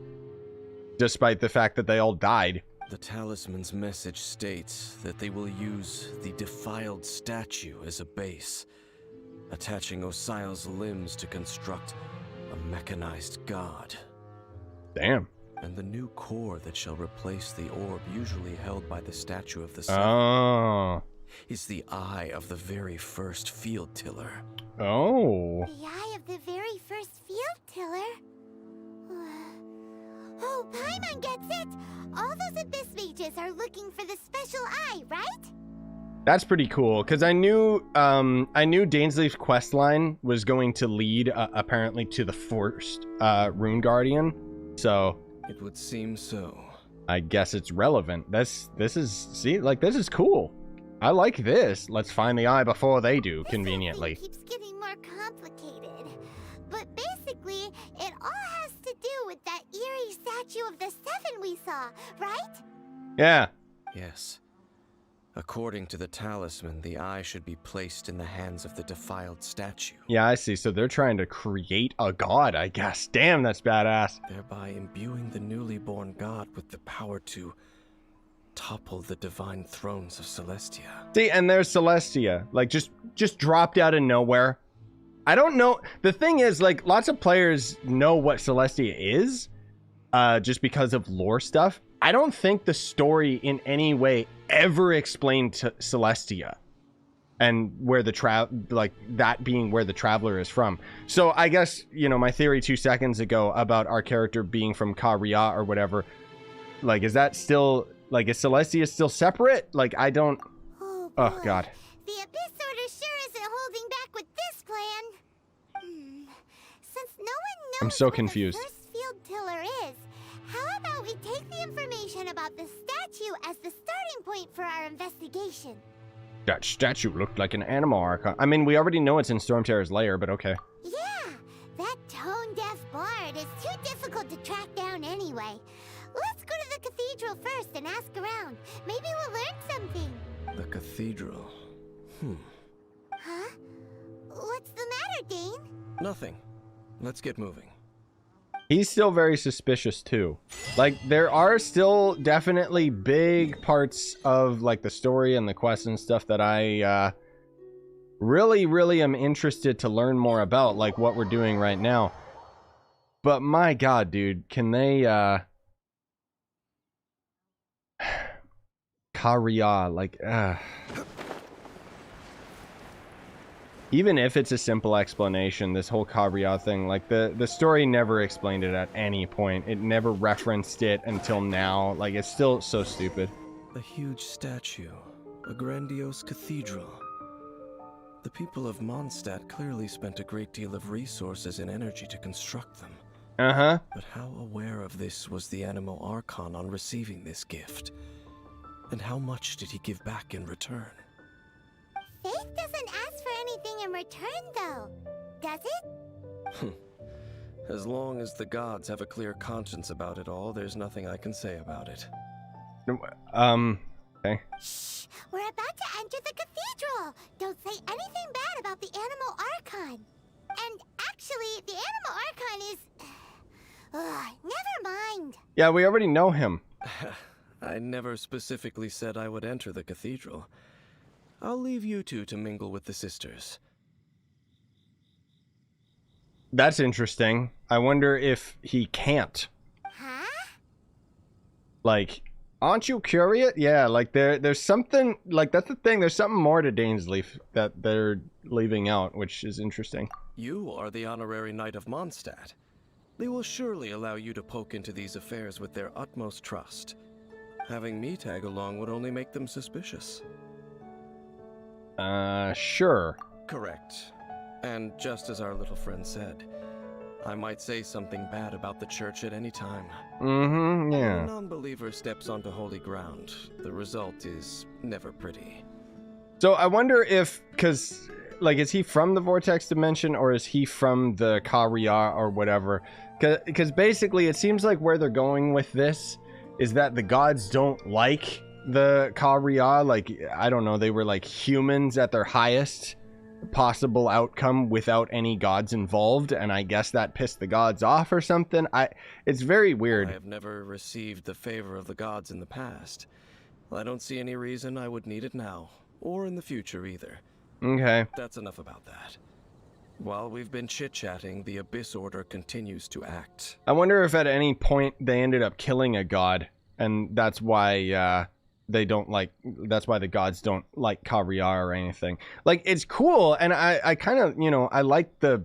despite the fact that they all died. The talisman's message states that they will use the defiled statue as a base, attaching Osial's limbs to construct a mechanized god. Damn. And the new core that shall replace the orb usually held by the statue of the Seven Oh. is the eye of the very first field tiller. Oh. The eye of the very first field tiller? Oh, Paimon gets it! All those Abyss mages are looking for the special eye, right? That's pretty cool, because I knew Dainsleif's questline was going to lead, apparently, to the first Rune Guardian, so... It would seem so. I guess it's relevant. This is cool. I like this. Let's find the eye before they do, conveniently. This keeps getting more complicated. But basically, it all has to do with that eerie statue of the Seven we saw, right? Yeah. Yes. According to the talisman, the eye should be placed in the hands of the defiled statue. Yeah, I see. So they're trying to create a god, I guess. Damn, that's badass. Thereby imbuing the newly born god with the power to topple the divine thrones of Celestia. See, and there's Celestia. Like, just dropped out of nowhere. I don't know. The thing is, like, lots of players know what Celestia is, just because of lore stuff. I don't think the story in any way ever explained to Celestia and where the that being where the traveler is from. So I guess, you know, my theory 2 seconds ago about our character being from Khaenri'ah or whatever, like, is that still, like, is Celestia still separate? Like, I don't... Oh, boy. Oh, God. The Abyss Order sure isn't holding back with this plan. Since no one knows I'm so what confused. the first field tiller is, how about we take the information about the statue as the starting point for our investigation? That statue looked like an animal archon. I mean, we already know it's in Stormterror's lair, but okay. Yeah, that tone-deaf bard is too difficult to track down anyway. Let's go to the cathedral first and ask around. Maybe we'll learn something. The cathedral. Huh? What's the matter, Dane? Nothing. Let's get moving. He's still very suspicious too. Like, there are still definitely big parts of, like, the story and the quest and stuff that I really am interested to learn more about, like what we're doing right now. But my god, dude, can they Khaenri'ah, like, even if it's a simple explanation, this whole Khaenri'ah thing, like, the story never explained it at any point. It never referenced it until now. Like, it's still so stupid. A huge statue. A grandiose cathedral. The people of Mondstadt clearly spent a great deal of resources and energy to construct them. Uh-huh. But how aware of this was the Animal Archon on receiving this gift? And how much did he give back in return? Faith doesn't ask for anything in return, though. Does it? As long as the gods have a clear conscience about it all, there's nothing I can say about it. Okay. Shh! We're about to enter the cathedral! Don't say anything bad about the Animal Archon. And actually, the Animal Archon is... never mind. Yeah, we already know him. I never specifically said I would enter the cathedral. I'll leave you two to mingle with the sisters. That's interesting. I wonder if he can't. Huh? Like, aren't you curious? Yeah, like, there's something, like, that's the thing. There's something more to Dainsleif that they're leaving out, which is interesting. You are the honorary knight of Mondstadt. They will surely allow you to poke into these affairs with their utmost trust. Having me tag along would only make them suspicious. Sure. Correct. And just as our little friend said, I might say something bad about the church at any time. Mm-hmm, When yeah. a non-believer steps onto holy ground, the result is never pretty. So I wonder if, because, like, is he from the Vortex Dimension, or is he from the Khaenri'ah or whatever? Because basically it seems like where they're going with this is that the gods don't like the Khaenri'ah. Like, I don't know, they were like humans at their highest possible outcome without any gods involved, and I guess that pissed the gods off or something. It's very weird. I have never received the favor of the gods in the past. I don't see any reason I would need it now, or in the future either. Okay. That's enough about that. While we've been chit-chatting, the Abyss Order continues to act. I wonder if at any point they ended up killing a god, and that's why they don't like, that's why the gods don't like Khaenri'ah or anything. Like, it's cool, and I kind of, you know, I like the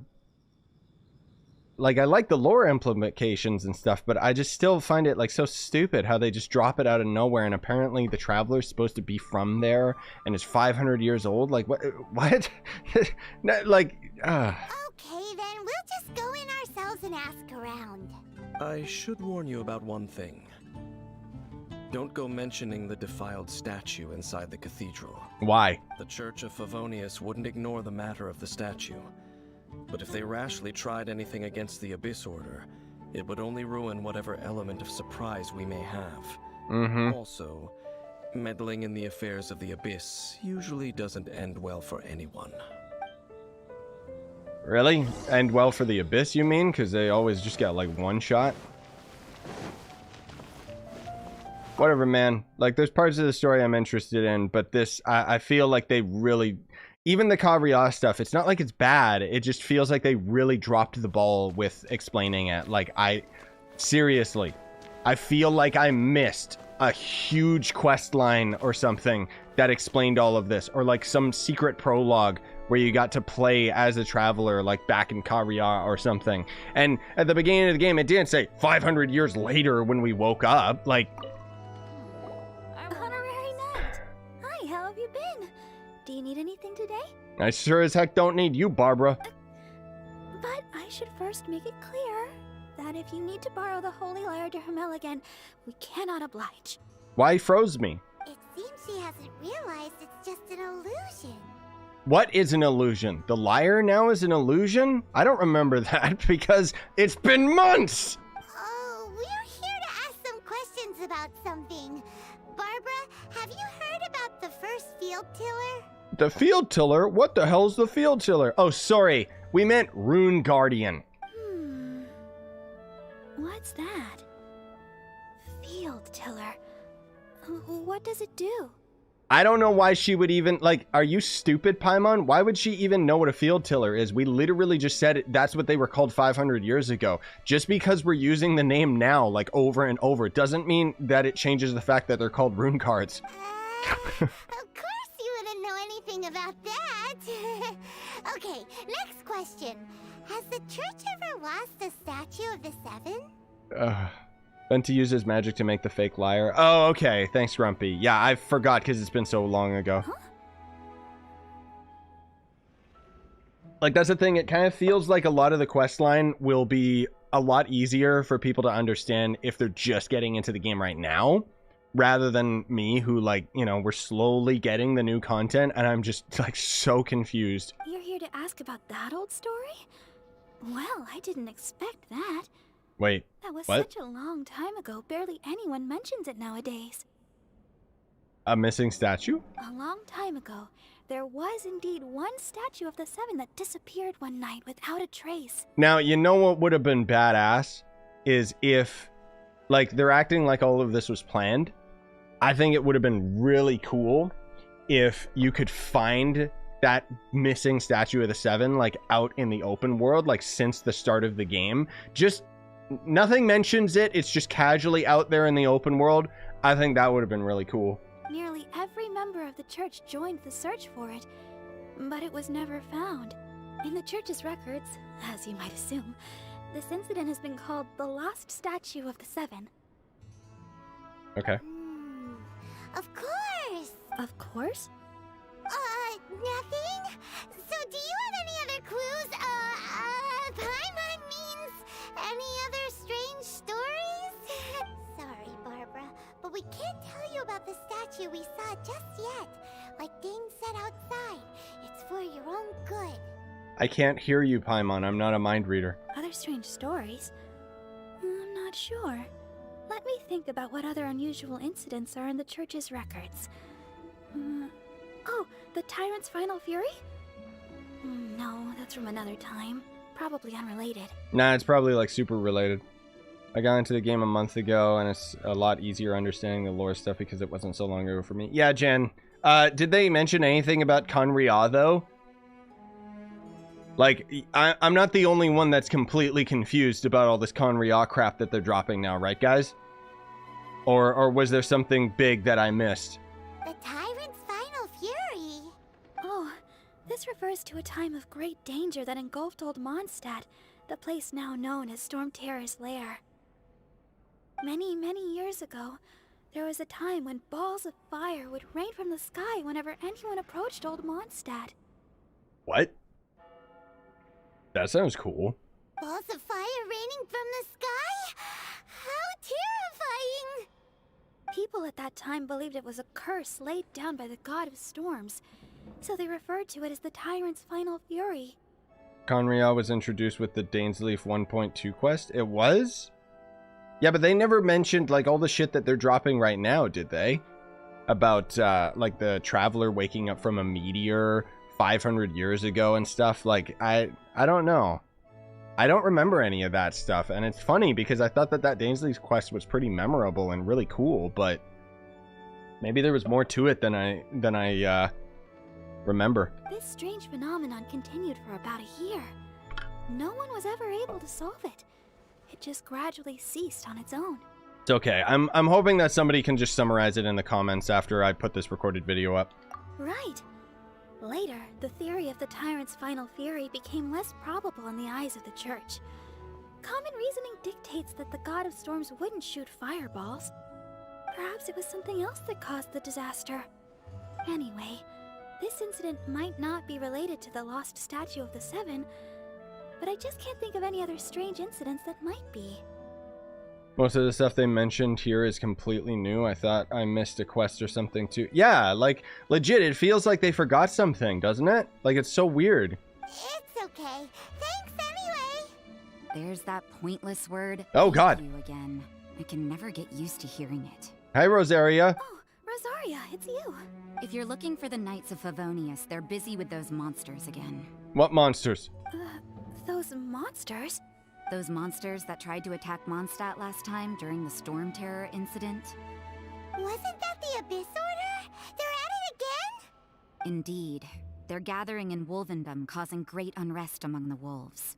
lore implications and stuff, but I just still find it like so stupid how they just drop it out of nowhere, and apparently the traveler's supposed to be from there and is 500 years old. Like, what? Like, Okay, then we'll just go in ourselves and ask around. I should warn you about one thing. Don't go mentioning the defiled statue inside the cathedral. why? The Church of Favonius wouldn't ignore the matter of the statue. But if they rashly tried anything against the Abyss Order, it would only ruin whatever element of surprise we may have. Also, meddling in the affairs of the Abyss usually doesn't end well for anyone. Really? End well for the Abyss, you mean? Because they always just get like one shot? Whatever, man. Like, there's parts of the story I'm interested in, but this, I feel like they really, even the Khaenri'ah stuff, it's not like it's bad. It just feels like they really dropped the ball with explaining it. Like, seriously, I feel like I missed a huge quest line or something that explained all of this, or like some secret prologue where you got to play as a traveler, like back in Khaenri'ah or something. And at the beginning of the game, it didn't say 500 years later when we woke up. Like, Honorary Knight. Hi, how have you been? Do you need anything today? I sure as heck don't need you, Barbara. But I should first make it clear that if you need to borrow the Holy Lyre to Hermel again, we cannot oblige. Why froze me? It seems she hasn't realized it's just an illusion. What is an illusion? The lyre now is an illusion? I don't remember that because it's been months! Oh, we're here to ask some questions about something. Barbara, have you heard about the first field tiller? The field tiller? What the hell's the field tiller? Oh, sorry. We meant Rune Guardian. What's that? Field tiller. What does it do? I don't know why she would even, like, are you stupid, Paimon? Why would she even know what a field tiller is? We literally just said that's what they were called 500 years ago. Just because we're using the name now, like, over and over, doesn't mean that it changes the fact that they're called rune cards. Of course you wouldn't know anything about that. Okay, next question. Has the church ever lost a statue of the Seven? Then to use his magic to make the fake lyre. Oh, okay. Thanks, Grumpy. Yeah, I forgot because it's been so long ago. Huh? Like, that's the thing. It kind of feels like a lot of the quest line will be a lot easier for people to understand if they're just getting into the game right now, rather than me who, like, you know, we're slowly getting the new content and I'm just, like, so confused. You're here to ask about that old story? Well, I didn't expect that. Wait, That was what? such a long time ago, barely anyone mentions it nowadays. A missing statue? A long time ago, there was indeed one statue of the Seven that disappeared one night without a trace. Now, you know what would have been badass is if, like, they're acting like all of this was planned. I think it would have been really cool if you could find that missing statue of the Seven, like, out in the open world, like, since the start of the game. Just, nothing mentions it. It's just casually out there in the open world. I think that would have been really cool. Nearly every member of the church joined the search for it, but it was never found. In the church's records, as you might assume, this incident has been called the Lost Statue of the Seven. Okay. Of course. Of course? Nothing? So do you have any other clues? Paimon means any other strange stories? Sorry, Barbara, but we can't tell you about the statue we saw just yet. Like Dane said outside, it's for your own good. I can't hear you, Paimon. I'm not a mind reader. Other strange stories? I'm not sure. Let me think about what other unusual incidents are in the church's records. Oh, the Tyrant's Final Fury? No, that's from another time. Probably unrelated. Nah, it's probably like super related. I got into the game a month ago, and it's a lot easier understanding the lore stuff because it wasn't so long ago for me. Yeah, Jen. Did they mention anything about Khaenri'ah, though? Like, I'm not the only one that's completely confused about all this Khaenri'ah crap that they're dropping now, right, guys? Or was there something big that I missed? The Tyrant's Final Fury? Oh, this refers to a time of great danger that engulfed Old Mondstadt, the place now known as Storm Terror's lair. Many, many years ago, there was a time when balls of fire would rain from the sky whenever anyone approached Old Mondstadt. What? That sounds cool. Balls of fire raining from the sky? How terrifying! People at that time believed it was a curse laid down by the god of storms, so they referred to it as the Tyrant's Final Fury. Khaenri'ah was introduced with the Dainsleif 1.2 quest. It was? Yeah, but they never mentioned, like, all the shit that they're dropping right now, did they? About, like, the traveler waking up from a meteor 500 years ago and stuff. Like, I don't know. I don't remember any of that stuff, and it's funny because I thought that Dainsleif's quest was pretty memorable and really cool, but maybe there was more to it than I remember. This strange phenomenon continued for about a year. No one was ever able to solve it. It just gradually ceased on its own. It's okay. I'm hoping that somebody can just summarize it in the comments after I put this recorded video up. Right. Later, the theory of the Tyrant's Final Fury became less probable in the eyes of the church. Common reasoning dictates that the god of storms wouldn't shoot fireballs. Perhaps it was something else that caused the disaster. Anyway, this incident might not be related to the lost statue of the Seven, but I just can't think of any other strange incidents that might be. Most of the stuff they mentioned here is completely new. I thought I missed a quest or something too. Yeah, like, legit, it feels like they forgot something, doesn't it? Like, it's so weird. It's okay. Thanks anyway. There's that pointless word. Oh, God. Thank you again. I can never get used to hearing it. Hi, Rosaria. Oh, Rosaria, it's you. If you're looking for the Knights of Favonius, they're busy with those monsters again. What monsters? Those monsters? Those monsters that tried to attack Mondstadt last time during the Storm Terror incident? Wasn't that the Abyss Order? They're at it again? Indeed. They're gathering in Wolvendom, causing great unrest among the wolves.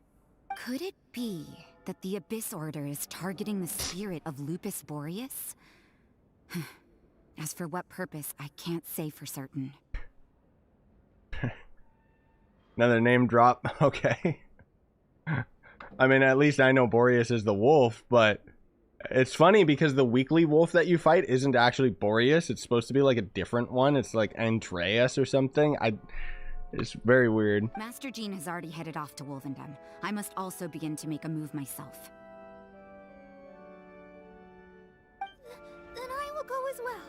Could it be that the Abyss Order is targeting the spirit of Lupus Boreas? As for what purpose, I can't say for certain. Another name drop. Okay. I mean, at least I know Boreas is the wolf, but it's funny because the weekly wolf that you fight isn't actually Boreas. It's supposed to be like a different one. It's like Andreas or something. It's very weird. Master Jean has already headed off to Wolvendom. I must also begin to make a move myself. Then I will go as well.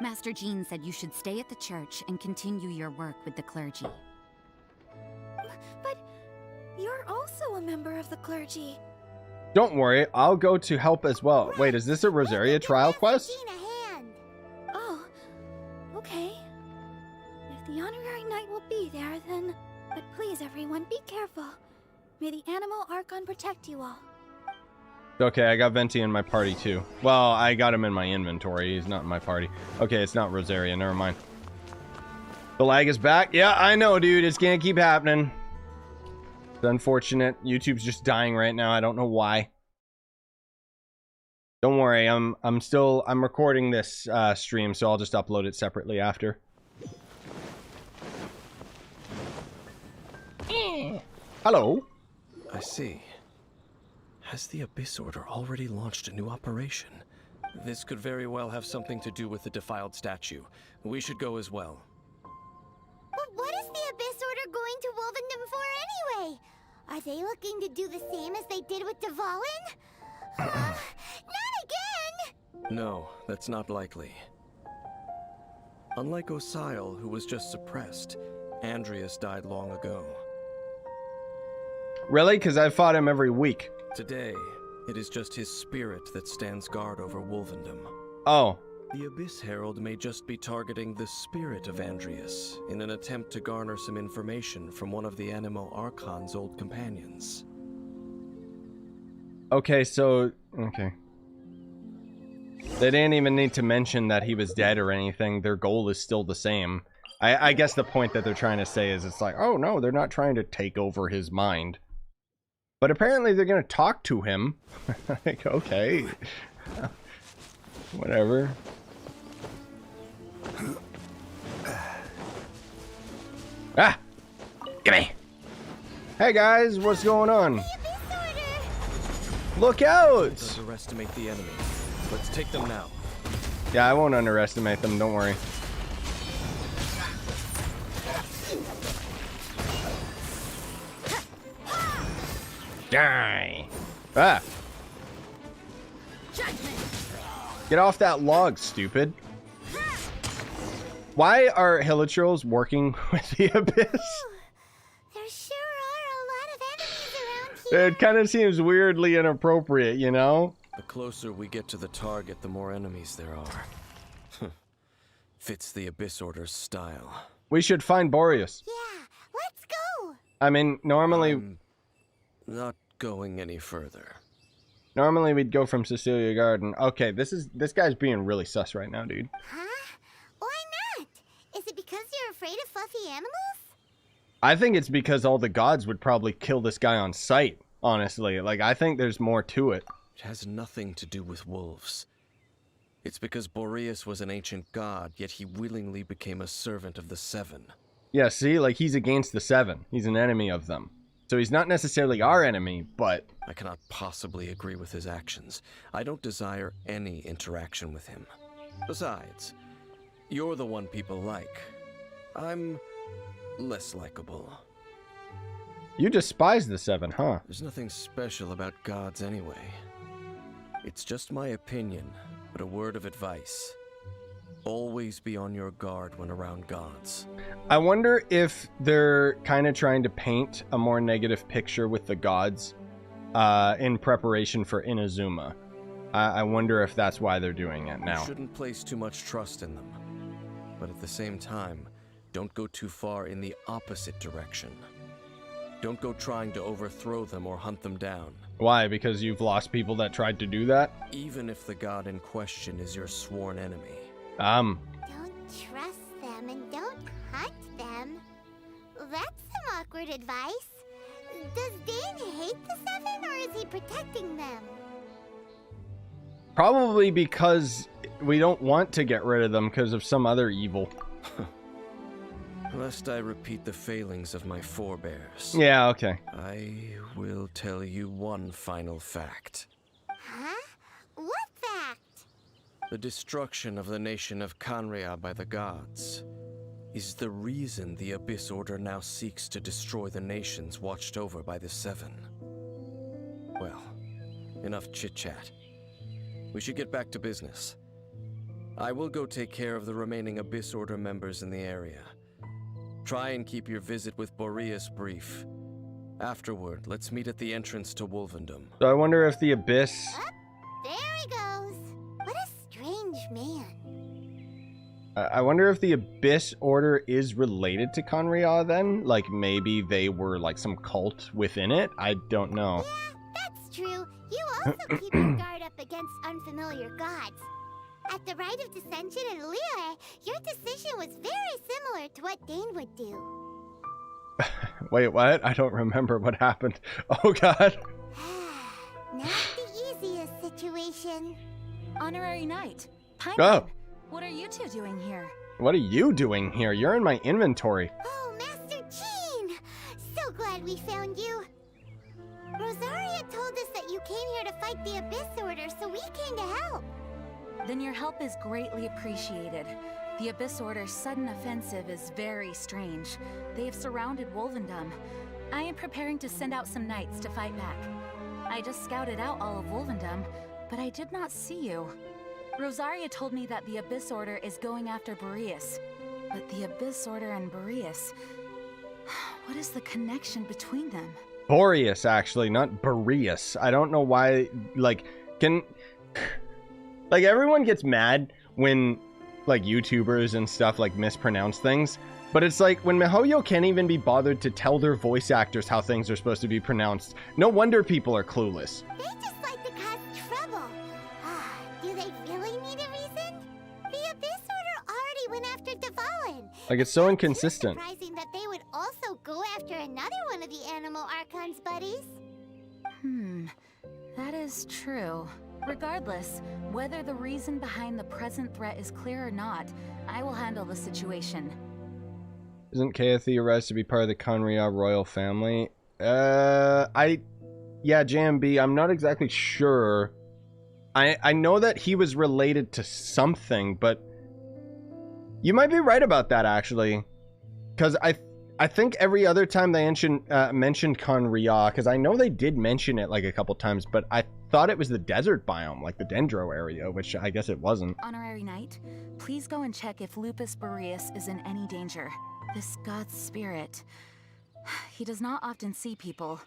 Master Jean said you should stay at the church and continue your work with the clergy. But you're also a member of the clergy. Don't worry, I'll go to help as well. Wait, is this a Rosaria trial quest? Oh, okay. If the honorary knight will be there, then... But please, everyone, be careful. May the animal Archon protect you all. Okay, I got Venti in my party too. Well, I got him in my inventory. He's not in my party. Okay, it's not Rosaria. Never mind. The lag is back. Yeah, I know, dude. It's gonna keep happening. It's unfortunate. YouTube's just dying right now. I don't know why. Don't worry. I'm recording this stream, so I'll just upload it separately after. Hello. I see. Has the Abyss Order already launched a new operation? This could very well have something to do with the defiled statue. We should go as well. But what is the Abyss Order going to Wolvendom for anyway? Are they looking to do the same as they did with Dvalin? Not again! No, that's not likely. Unlike Osile, who was just suppressed, Andreas died long ago. Really? Because I fought him every week. Today, It is just his spirit that stands guard over Wolvendom. Oh. The Abyss Herald may just be targeting the spirit of Andreas in an attempt to garner some information from one of the Animo Archon's old companions. Okay, so... Okay. They didn't even need to mention that he was dead or anything. Their goal is still the same. I guess the point that they're trying to say is it's like, oh no, they're not trying to take over his mind. But apparently they're going to talk to him. Like, okay. Whatever. Ah! Gimme! Hey guys, what's going on? Look out! Don't underestimate the enemy. Let's take them now. Yeah, I won't underestimate them, don't worry. Die! Ah! Get off that log, stupid. Why are hilichurls working with the Abyss? There sure are a lot of enemies around here. It kind of seems weirdly inappropriate, you know? The closer we get to the target, the more enemies there are. Fits the Abyss Order's style. We should find Boreas. Yeah, let's go. I mean, normally... I'm not going any further. Normally we'd go from Cecilia Garden. Okay, this guy's being really sus right now, dude. Huh? Why not? Is it because you're afraid of fluffy animals? I think it's because all the gods would probably kill this guy on sight, honestly. Like, I think there's more to it. It has nothing to do with wolves. It's because Boreas was an ancient god, yet he willingly became a servant of the Seven. Yeah, see? Like, he's against the Seven. He's an enemy of them. So he's not necessarily our enemy, but... I cannot possibly agree with his actions. I don't desire any interaction with him. Besides, you're the one people like. I'm less likable. You despise the Seven, huh? There's nothing special about gods anyway. It's just my opinion, but a word of advice. Always be on your guard when around gods. I wonder if they're kind of trying to paint a more negative picture with the gods in preparation for Inazuma. I wonder if that's why they're doing it now. You shouldn't place too much trust in them. But at the same time, don't go too far in the opposite direction. Don't go trying to overthrow them or hunt them down. Why? Because you've lost people that tried to do that? Even if the god in question is your sworn enemy. Don't trust them and don't hunt them. That's some awkward advice. Does Dane hate the Seven, or is he protecting them? Probably because we don't want to get rid of them because of some other evil. Lest I repeat the failings of my forebears. Yeah, okay. I will tell you one final fact. Huh? What fact? The destruction of the nation of Khaenri'ah by the gods is the reason the Abyss Order now seeks to destroy the nations watched over by the Seven. Well, enough chit-chat. We should get back to business. I will go take care of the remaining Abyss Order members in the area. Try and keep your visit with Boreas brief. Afterward, let's meet at the entrance to Wolvendom. So I wonder if the Abyss... Oh, there he goes. What a strange man. I wonder if the Abyss Order is related to Khaenri'ah then? Like, maybe they were, like, some cult within it? I don't know. Yeah, that's true. You also keep your guard up against unfamiliar gods. At the Rite of Dissension in Liyue, your decision was very similar to what Dane would do. Wait, what? I don't remember what happened. Oh, God. Not the easiest situation. Honorary Knight. Oh. What are you two doing here? What are you doing here? You're in my inventory. Oh, Master Jean! So glad we found you. Rosaria told us that you came here to fight the Abyss Order, so we came to help. Then your help is greatly appreciated. The Abyss Order's sudden offensive is very strange. They have surrounded Wolvendom. I am preparing to send out some knights to fight back. I just scouted out all of Wolvendom, but I did not see you. Rosaria told me that the Abyss Order is going after Boreas. But the Abyss Order and Boreas... What is the connection between them? Boreas, actually, not Boreas. I don't know why, like, like, everyone gets mad when, like, YouTubers and stuff, like, mispronounce things. But it's like, when MiHoYo can't even be bothered to tell their voice actors how things are supposed to be pronounced, no wonder people are clueless. They just like to cause trouble. Do they really need a reason? The Abyss Order already went after Dvalin. Like, it's so inconsistent. It's surprising that they would also go after another one of the Animal Archon's buddies. That is true. Regardless, whether the reason behind the present threat is clear or not, I will handle the situation. Isn't Khaenri'ah to be part of the Khaenri'ah royal family? Yeah, JMB, I'm not exactly sure. I know that he was related to something, but you might be right about that, actually. Because I think every other time they mentioned Khaenri'ah, because I know they did mention it like a couple times, but I thought it was the desert biome, like the Dendro area, which I guess it wasn't. Honorary Knight, please go and check if Lupus Boreas is in any danger. This god's spirit. He does not often see people,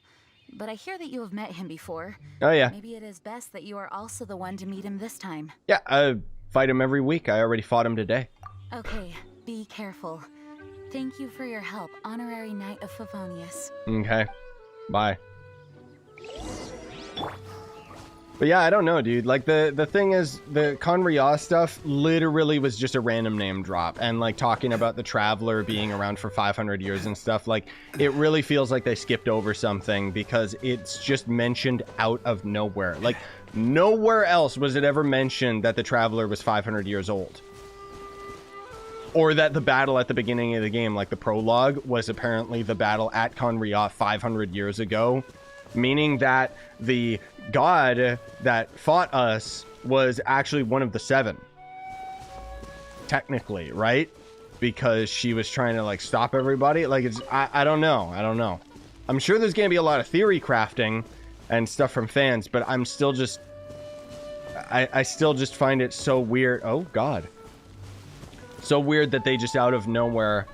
but I hear that you have met him before. Oh, yeah. Maybe it is best that you are also the one to meet him this time. Yeah, I fight him every week. I already fought him today. Okay, be careful. Thank you for your help, Honorary Knight of Favonius. Okay, bye. But yeah, I don't know, dude. Like, the thing is, the Khaenri'ah stuff literally was just a random name drop. And, like, talking about the Traveler being around for 500 years and stuff, like, it really feels like they skipped over something because it's just mentioned out of nowhere. Like, nowhere else was it ever mentioned that the Traveler was 500 years old. Or that the battle at the beginning of the game, like the prologue, was apparently the battle at Khaenri'ah 500 years ago. Meaning that the god that fought us was actually one of the 7. Technically, right? Because she was trying to, like, stop everybody. Like, it's... I don't know. I don't know. I'm sure there's going to be a lot of theory crafting and stuff from fans, but I'm still just... I still just find it so weird. Oh, God. So weird that they just out of nowhere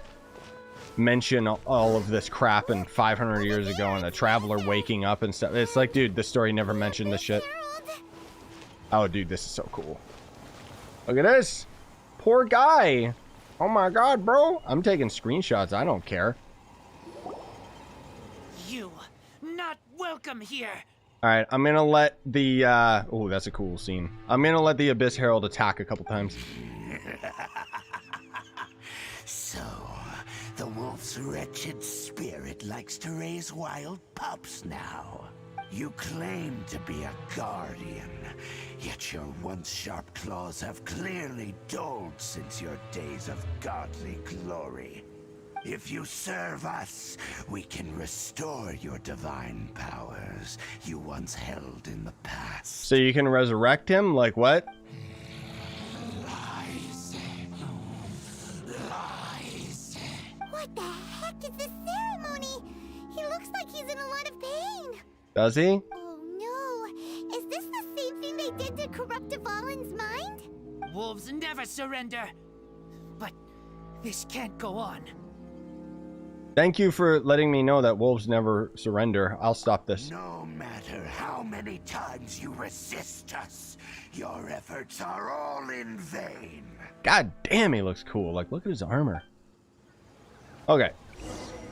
mention all of this crap and 500 years ago and the Traveler waking up and stuff. It's like, dude, the story never mentioned this shit. Oh, dude, this is so cool. Look at this. Poor guy. Oh my god, bro. I'm taking screenshots. I don't care. You not welcome here. All right, I'm gonna let the oh, that's a cool scene. I'm gonna let the Abyss Herald attack a couple times. So, the wolf's wretched spirit likes to raise wild pups now. You claim to be a guardian, yet your once sharp claws have clearly dulled since your days of godly glory. If you serve us, we can restore your divine powers you once held in the past. So you can resurrect him? Like what? What the heck is this ceremony? He looks like he's in a lot of pain. Does he? Oh no. Is this the same thing they did to corrupt Dvalin's mind? Wolves never surrender. But this can't go on. Thank you for letting me know that wolves never surrender. I'll stop this. No matter how many times you resist us, your efforts are all in vain. God damn, he looks cool. Like, look at his armor. Okay.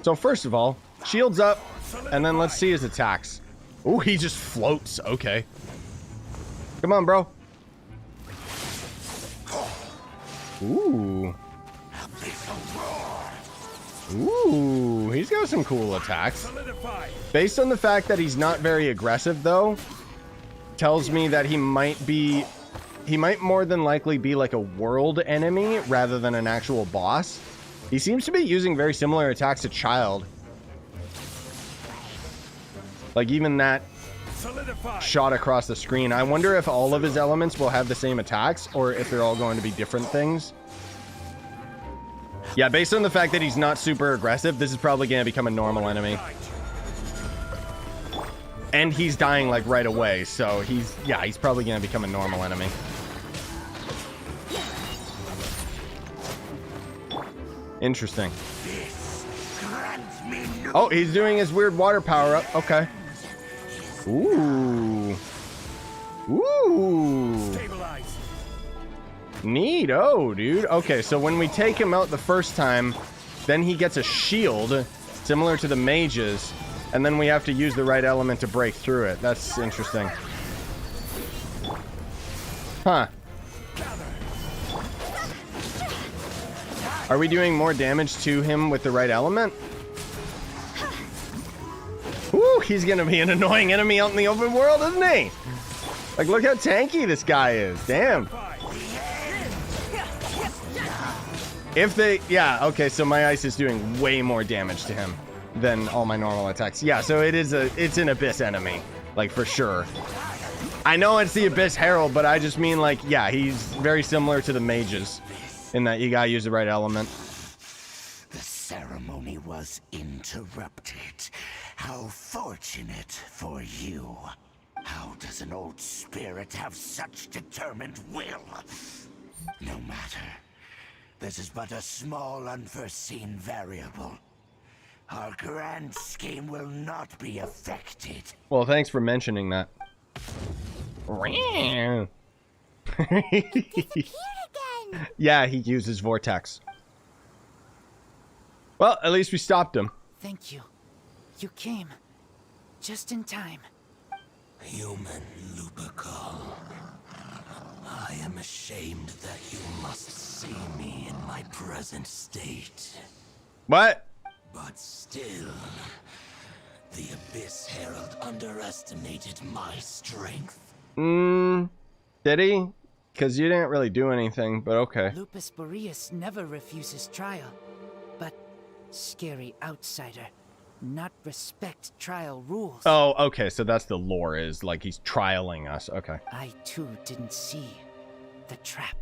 So first of all, shields up, and then let's see his attacks. Ooh, he just floats. Okay. Come on, bro. Ooh. Ooh, he's got some cool attacks. Based on the fact that he's not very aggressive, though, tells me that he might more than likely be like a world enemy rather than an actual boss. He seems to be using very similar attacks to Child. Like even that shot across the screen. I wonder if all of his elements will have the same attacks or if they're all going to be different things. Yeah, based on the fact that he's not super aggressive, this is probably going to become a normal enemy. And he's dying like right away, so he's probably going to become a normal enemy. Interesting. This grants me Oh, he's doing his weird water power up. Okay. Ooh. Ooh. Neato, dude. Okay, so when we take him out the first time, then he gets a shield similar to the mages, and then we have to use the right element to break through it. That's interesting. Huh. Are we doing more damage to him with the right element? Ooh, he's gonna be an annoying enemy out in the open world, isn't he? Like, look how tanky this guy is. Damn. If they... Yeah, okay, so my ice is doing way more damage to him than all my normal attacks. Yeah, so it's an Abyss enemy. Like, for sure. I know it's the Abyss Herald, but I just mean, like, yeah, he's very similar to the mages in that you gotta use the right element. The ceremony was interrupted. How fortunate for you. How does an old spirit have such determined will? No matter. This is but a small unforeseen variable. Our grand scheme will not be affected. Well, thanks for mentioning that. It disappeared again. Yeah, he uses Vortex. Well, at least we stopped him. Thank you. You came. Just in time. Human Lupercal. I am ashamed that you must see me in my present state. What? But still, the Abyss Herald underestimated my strength. Did he? Because you didn't really do anything, but okay. Lupus Boreas never refuses trial, but scary outsider. Not respect trial rules. Oh, okay, so that's the lore, is like he's trialing us. Okay. I too didn't see the trap.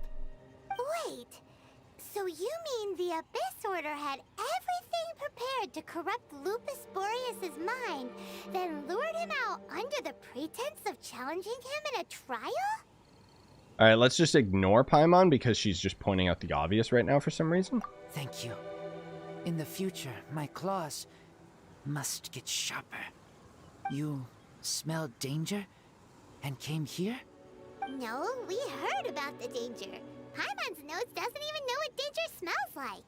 Wait, so you mean the Abyss Order had everything prepared to corrupt Lupus Boreas' mind, then lured him out under the pretense of challenging him in a trial? Alright, let's just ignore Paimon because she's just pointing out the obvious right now for some reason. Thank you. In the future, my claws must get sharper. You smelled danger and came here? No, we heard about the danger. Paimon's nose doesn't even know what danger smells like.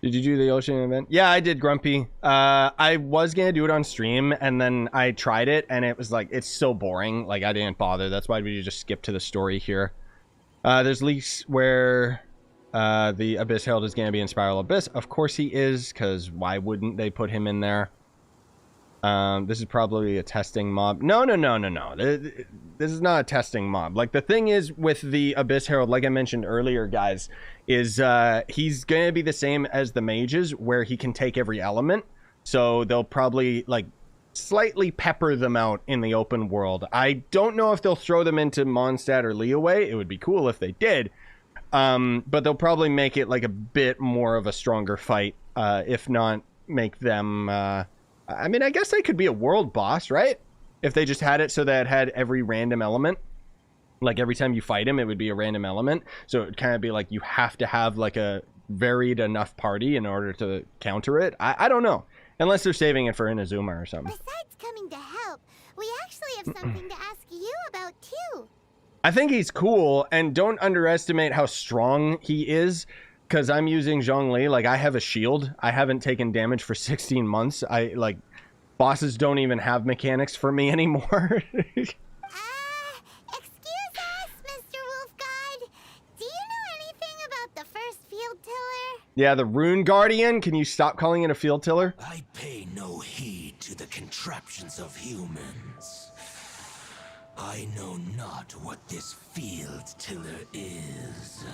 Did you do the ocean event? Yeah, I did, Grumpy. I was gonna do it on stream, and then I tried it, and it was like, it's so boring. Like, I didn't bother. That's why we just skip to the story here. There's leaks where the Abyss Herald is gonna be in Spiral Abyss. Of course he is, because why wouldn't they put him in there? This is probably a testing mob. No. This is not a testing mob. Like, the thing is with the Abyss Herald, like I mentioned earlier, guys, is he's going to be the same as the mages, where he can take every element. So they'll probably, like, slightly pepper them out in the open world. I don't know if they'll throw them into Mondstadt or Liyue. It would be cool if they did. But they'll probably make it, like, a bit more of a stronger fight, if not make them... I mean, I guess they could be a world boss, right? If they just had it so that it had every random element. Like, every time you fight him, it would be a random element. So it would kind of be like you have to have, like, a varied enough party in order to counter it. I don't know. Unless they're saving it for Inazuma or something. Besides coming to help, we actually have something to ask you about, too. I think he's cool, and don't underestimate how strong he is. Because I'm using Zhongli, like, I have a shield. I haven't taken damage for 16 months. Bosses don't even have mechanics for me anymore. Excuse us, Mr. Wolf God. Do you know anything about the first field tiller? Yeah, the Rune Guardian. Can you stop calling it a field tiller? I pay no heed to the contraptions of humans. I know not what this field tiller is.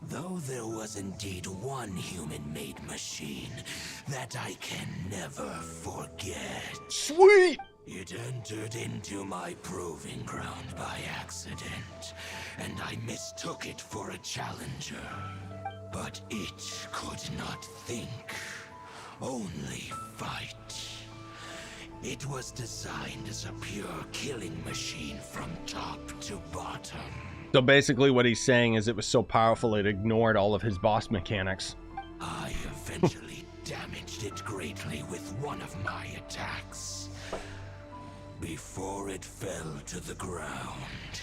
Though there was indeed one human-made machine that I can never forget. Sweet! It entered into my proving ground by accident, and I mistook it for a challenger. But it could not think, only fight. It was designed as a pure killing machine from top to bottom. So basically what he's saying is it was so powerful it ignored all of his boss mechanics. I eventually damaged damaged it greatly with one of my attacks. Before it fell to the ground,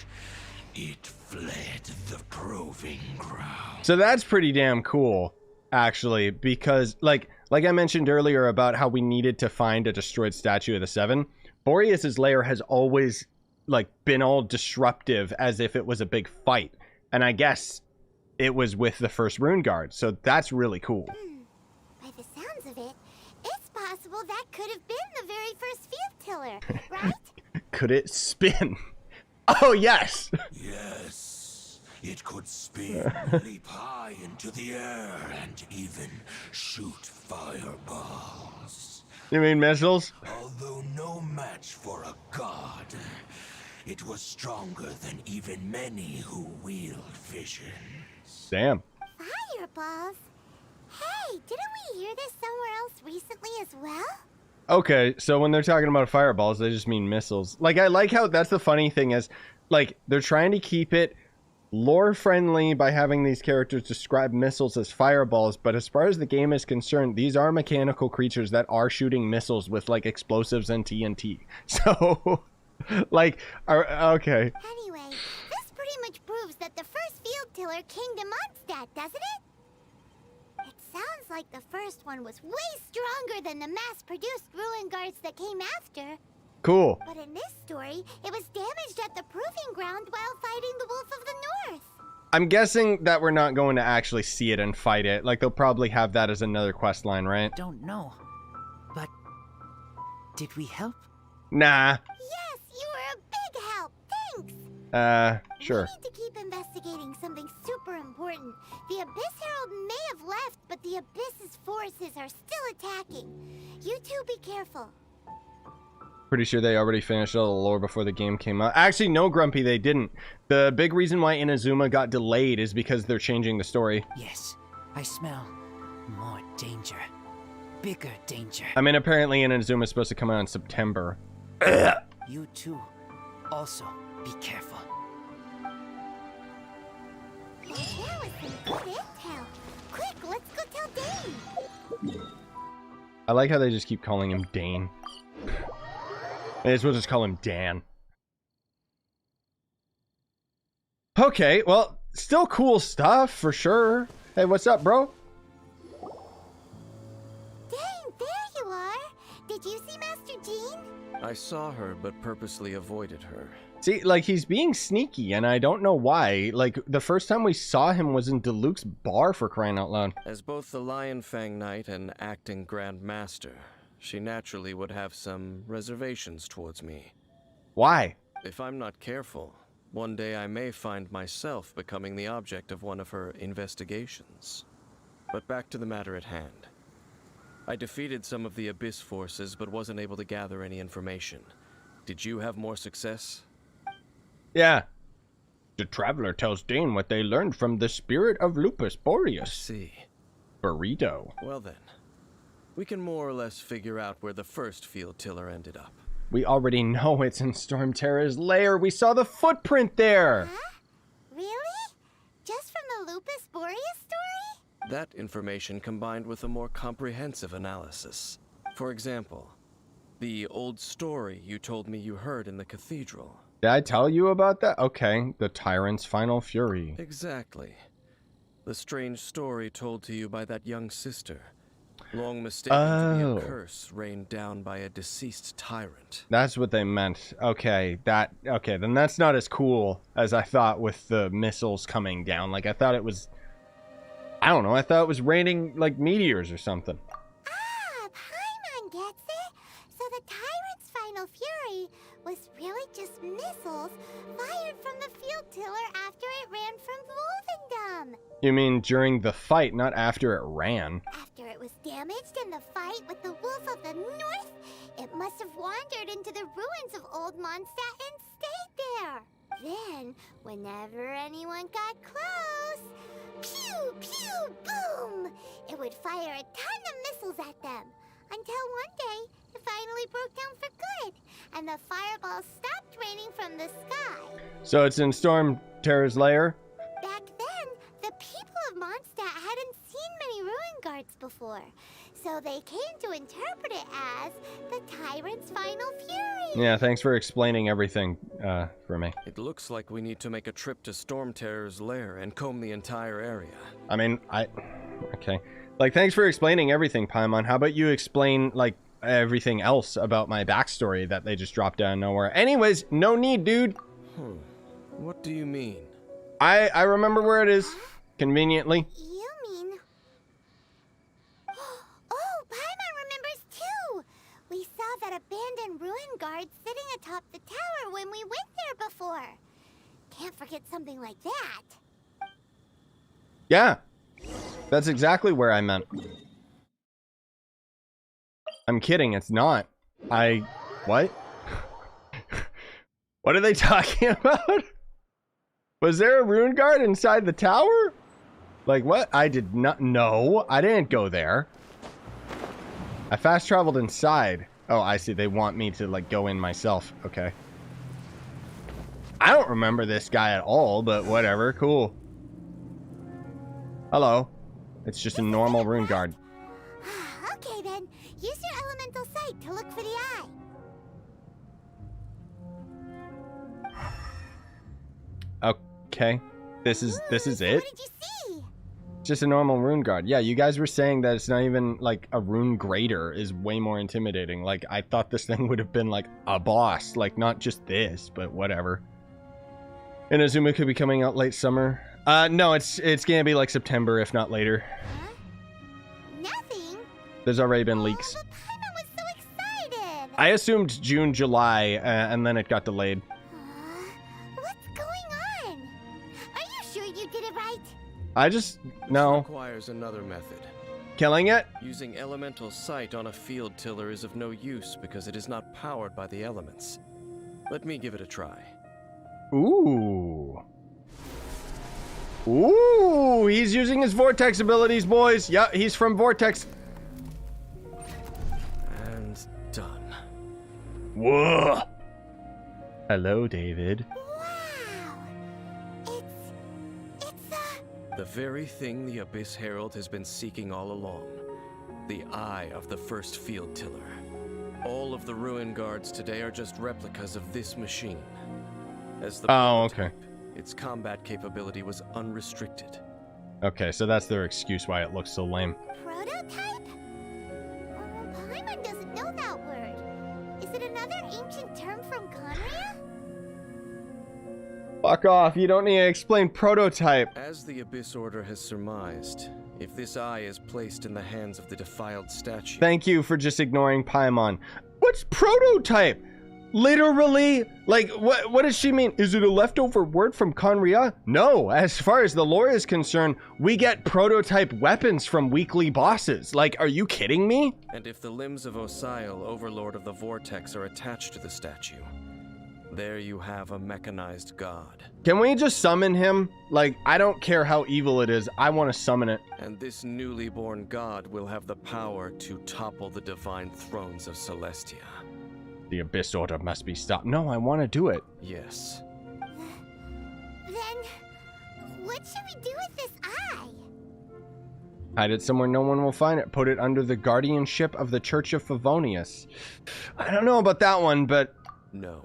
it fled the proving ground. So that's pretty damn cool, actually, because like I mentioned earlier about how we needed to find a destroyed statue of the Seven, Boreas's lair has always like been all disruptive as if it was a big fight. And I guess it was with the first rune guard. So that's really cool. By the sounds of it, it's possible that could have been the very first field tiller, right? Could it spin? Oh, yes. Yes, it could spin, leap high into the air, and even shoot fireballs. You mean missiles? Although no match for a god, it was stronger than even many who wield visions. Damn. Fireballs? Hey, didn't we hear this somewhere else recently as well? Okay, so when they're talking about fireballs, they just mean missiles. Like, I like how that's the funny thing is, like, they're trying to keep it lore-friendly by having these characters describe missiles as fireballs, but as far as the game is concerned, these are mechanical creatures that are shooting missiles with, like, explosives and TNT. So, like, okay. Anyway, this pretty much proves that the first field tiller came to Mondstadt, doesn't it? It sounds like the first one was way stronger than the mass-produced ruin guards that came after. Cool. But in this story, it was damaged at the proving ground while fighting the Wolf of the North. I'm guessing that we're not going to actually see it and fight it. Like, they'll probably have that as another quest line, right? Don't know. But did we help? Nah. Yes, you were a big help. Thanks. Sure. We need to keep investigating something super important. The Abyss Herald may have left, but the Abyss's forces are still attacking. You two be careful. Pretty sure they already finished all the lore before the game came out. Actually, no, Grumpy, they didn't. The big reason why Inazuma got delayed is because they're changing the story. Yes, I smell more danger. Bigger danger. I mean, apparently Inazuma is supposed to come out in September. You too. Also, be careful. Well, that was some good intel. Quick, let's go tell Dane. I like how they just keep calling him Dane. May as well just call him Dan. Okay, well, still cool stuff for sure. Hey, what's up, bro? Dane, there you are. Did you see Master Jean? I saw her, but purposely avoided her. See, like, he's being sneaky, and I don't know why. Like, the first time we saw him was in Diluc's bar, for crying out loud. As both the Lion Fang Knight and acting Grand Master, she naturally would have some reservations towards me. Why? If I'm not careful, one day I may find myself becoming the object of one of her investigations. But back to the matter at hand. I defeated some of the Abyss forces, but wasn't able to gather any information. Did you have more success? Yeah. The traveler tells Dane what they learned from the spirit of Lupus Boreas. I see. Burrito. Well then, we can more or less figure out where the first field tiller ended up. We already know it's in Storm Terra's lair. We saw the footprint there. Huh? Really? Just from the Lupus Boreas story? That information combined with a more comprehensive analysis. For example, the old story you told me you heard in the cathedral. Did I tell you about that? Okay, the tyrant's final fury. Exactly. The strange story told to you by that young sister. Long mistaken to be a curse rained down by a deceased tyrant. That's what they meant. Okay, then that's not as cool as I thought with the missiles coming down. Like, I thought it was, I don't know, I thought it was raining, like, meteors or something. Ah, Paimon gets it. So the tyrant's final fury was really just missiles fired from the field tiller after it ran from Wolvendom. You mean during the fight, not after it ran? After it was damaged in the fight with the Wolf of the North, it must have wandered into the ruins of Old Mondstadt and stayed there. Then, whenever anyone got close, pew, pew, boom, it would fire a ton of missiles at them. Until one day, it finally broke down for good, and the fireballs stopped raining from the sky. So it's in Storm Terra's lair? Back then, the people of Mondstadt hadn't seen many ruin guards before, so they came to interpret it as the tyrant's final fury. Yeah, thanks for explaining everything for me. It looks like we need to make a trip to Storm Terror's lair and comb the entire area. I mean, okay. Like, thanks for explaining everything, Paimon. How about you explain, like, everything else about my backstory that they just dropped out of nowhere? Anyways, no need, dude. What do you mean? I remember where it is. Conveniently. You mean... Oh, Paimon remembers too! We saw that abandoned ruin guard sitting atop the tower when we went there before. Can't forget something like that. Yeah. That's exactly where I meant. I'm kidding, it's not. What? What are they talking about? Was there a rune guard inside the tower? Like, what? I did not... No, I didn't go there. I fast traveled inside. Oh, I see. They want me to, like, go in myself. Okay. I don't remember this guy at all, but whatever. Cool. Hello. It's just a normal rune guard. Okay then, use your elemental sight to look for the eye. Okay. This is it? What did you see? Just a normal rune guard. Yeah, you guys were saying that it's not even like a rune grader is way more intimidating. Like, I thought this thing would have been like a boss, like not just this, but whatever. Inazuma could be coming out late summer. No, it's gonna be like September, if not later. Huh? Nothing? There's already been leaks. But Paimon was so excited. I assumed June, July, and then it got delayed. What's going on? Are you sure you did it right? I just... This no. requires another method. Killing it? Using elemental sight on a field tiller is of no use because it is not powered by the elements. Let me give it a try. Ooh. Ooh, he's using his Vortex abilities, boys. Yeah, he's from Vortex. And done. Whoa. Hello, David. Wow. It's The very thing the Abyss Herald has been seeking all along. The eye of the first field tiller. All of the ruin guards today are just replicas of this machine. As the prototype, its combat capability was unrestricted. Okay, so that's their excuse why it looks so lame. prototype? Paimon doesn't know that word. Is it another ancient term from Khaenri'ah? Fuck off, you don't need to explain prototype. As the Abyss Order has surmised, if this eye is placed in the hands of the defiled statue... Thank you for just ignoring Paimon. What's prototype? Literally? Like, what does she mean? Is it a leftover word from Khaenri'ah? No, as far as the lore is concerned, we get prototype weapons from weekly bosses. Like, are you kidding me? And if the limbs of Osial, Overlord of the Vortex, are attached to the statue, there you have a mechanized god. Can we just summon him? Like, I don't care how evil it is, I want to summon it. And this newly born god will have the power to topple the divine thrones of Celestia. The Abyss Order must be stopped. No, I want to do it. Yes. Then, what should we do with this eye? Hide it somewhere no one will find it. Put it under the guardianship of the Church of Favonius. I don't know about that one, but... No.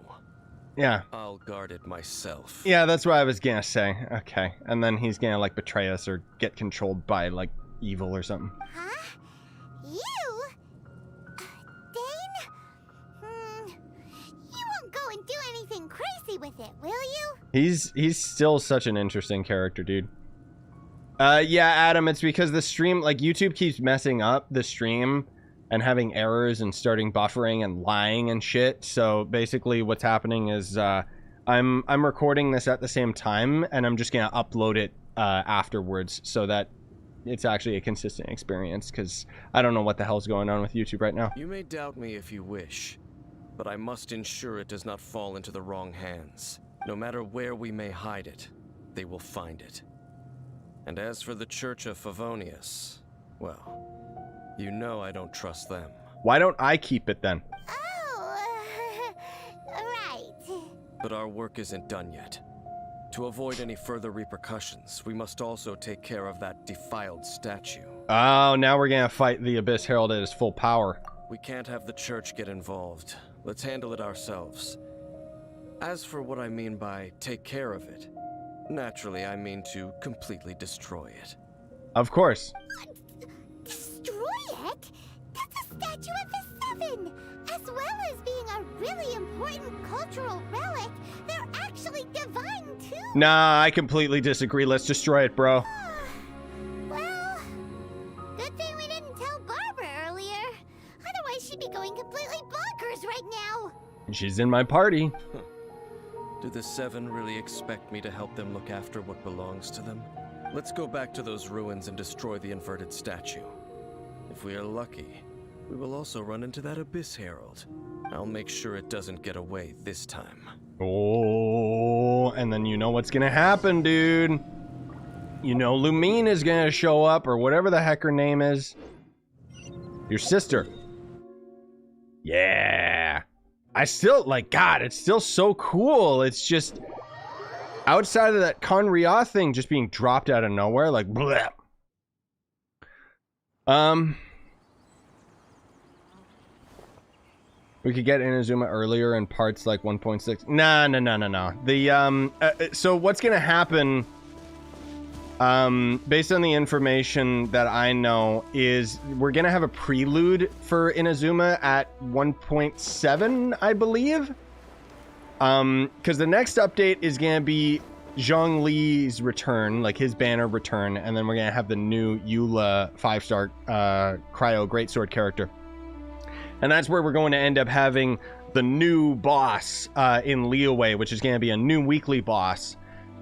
Yeah. I'll guard it myself. Yeah, that's what I was gonna say. Okay. And then he's gonna, like, betray us or get controlled by, like, evil or something. Huh? You? Dane? You won't go and do anything crazy with it, will you? He's still such an interesting character, dude. Yeah, Adam, it's because the stream, like, YouTube keeps messing up the stream and having errors and starting buffering and lying and shit. So basically what's happening is I'm recording this at the same time and I'm just gonna upload it afterwards so that it's actually a consistent experience, because I don't know what the hell's going on with YouTube right now. You may doubt me if you wish, but I must ensure it does not fall into the wrong hands. No matter where we may hide it, they will find it. And as for the Church of Favonius, well, you know I don't trust them. Why don't I keep it then? Oh, right. But our work isn't done yet. To avoid any further repercussions, we must also take care of that defiled statue. Oh, now we're gonna fight the Abyss Herald at his full power. We can't have the church get involved. Let's handle it ourselves. As for what I mean by take care of it, naturally I mean to completely destroy it. Of course. Destroy it? That's a statue of the Seven! As well as being a really important cultural relic, they're actually divine too! Nah, I completely disagree. Let's destroy it, bro. Well, good thing we didn't tell Barbara earlier. Otherwise she'd be going completely bonkers right now! She's in my party. Do the Seven really expect me to help them look after what belongs to them? Let's go back to those ruins and destroy the inverted statue. If we are lucky, we will also run into that Abyss Herald. I'll make sure it doesn't get away this time. Oh, and then you know what's gonna happen, dude. You know Lumine is gonna show up, or whatever the heck her name is. Your sister. Yeah. I still, like, God, it's still so cool. It's just, outside of that Khaenri'ah thing just being dropped out of nowhere, like, bleh. We could get Inazuma earlier in parts like 1.6. No. The, so what's gonna happen, based on the information that I know, is we're gonna have a prelude for Inazuma at 1.7, I believe. Because the next update is gonna be Zhongli's return, like his banner return, and then we're gonna have the new Eula 5-star Cryo Greatsword character. And that's where we're going to end up having the new boss in Liyue, which is going to be a new weekly boss.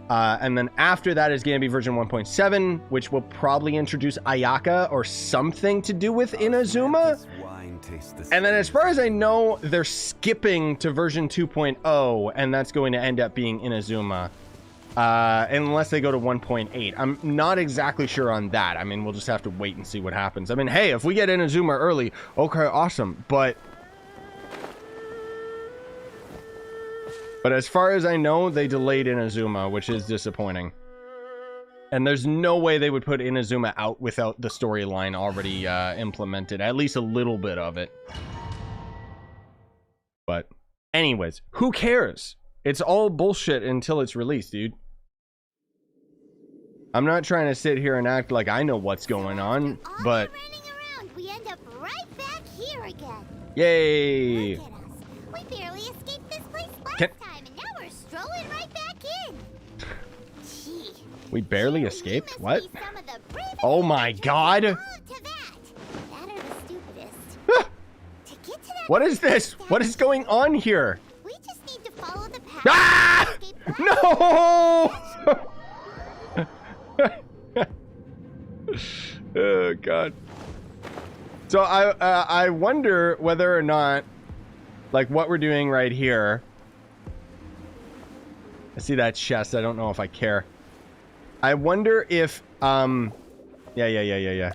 And then after that is going to be version 1.7, which will probably introduce Ayaka or something to do with Inazuma. And then as far as I know, they're skipping to version 2.0, and that's going to end up being Inazuma. Unless they go to 1.8. I'm not exactly sure on that. I mean, we'll just have to wait and see what happens. I mean, hey, if we get Inazuma early, okay, awesome. But as far as I know, they delayed Inazuma, which is disappointing. And there's no way they would put Inazuma out without the storyline already implemented. At least a little bit of it. But anyways, who cares? It's all bullshit until it's released, dude. I'm not trying to sit here and act like I know what's going on, but Running around, we end up right back here again. yay! Look at us. We barely escaped this place last time, and now we're strolling right back in. Gee, We barely you escaped? must What? be some of the bravest Oh my adventurers god! in all of Tibet. That are the stupidest. To get to that What is this? What is going on here? We just need to follow the path. Ah! and escape right No! Oh god. So I wonder whether or not, like, what we're doing right here. I see that chest. I don't know if I care. I wonder if yeah.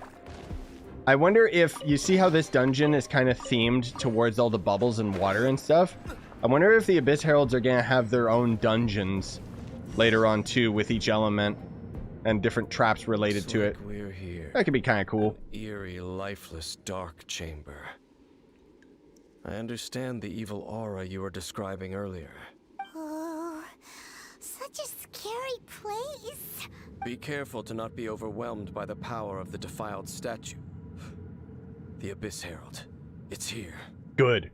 I wonder if you see how this dungeon is kind of themed towards all the bubbles and water and stuff. I wonder if the Abyss Heralds are gonna have their own dungeons later on too, with each element and different traps related to it. We're here. That could be kind of cool. Eerie, lifeless, dark chamber. I understand the evil aura you were describing earlier. Oh, such a scary place. Be careful to not be overwhelmed by the power of the defiled statue. The Abyss Herald. It's here. Good.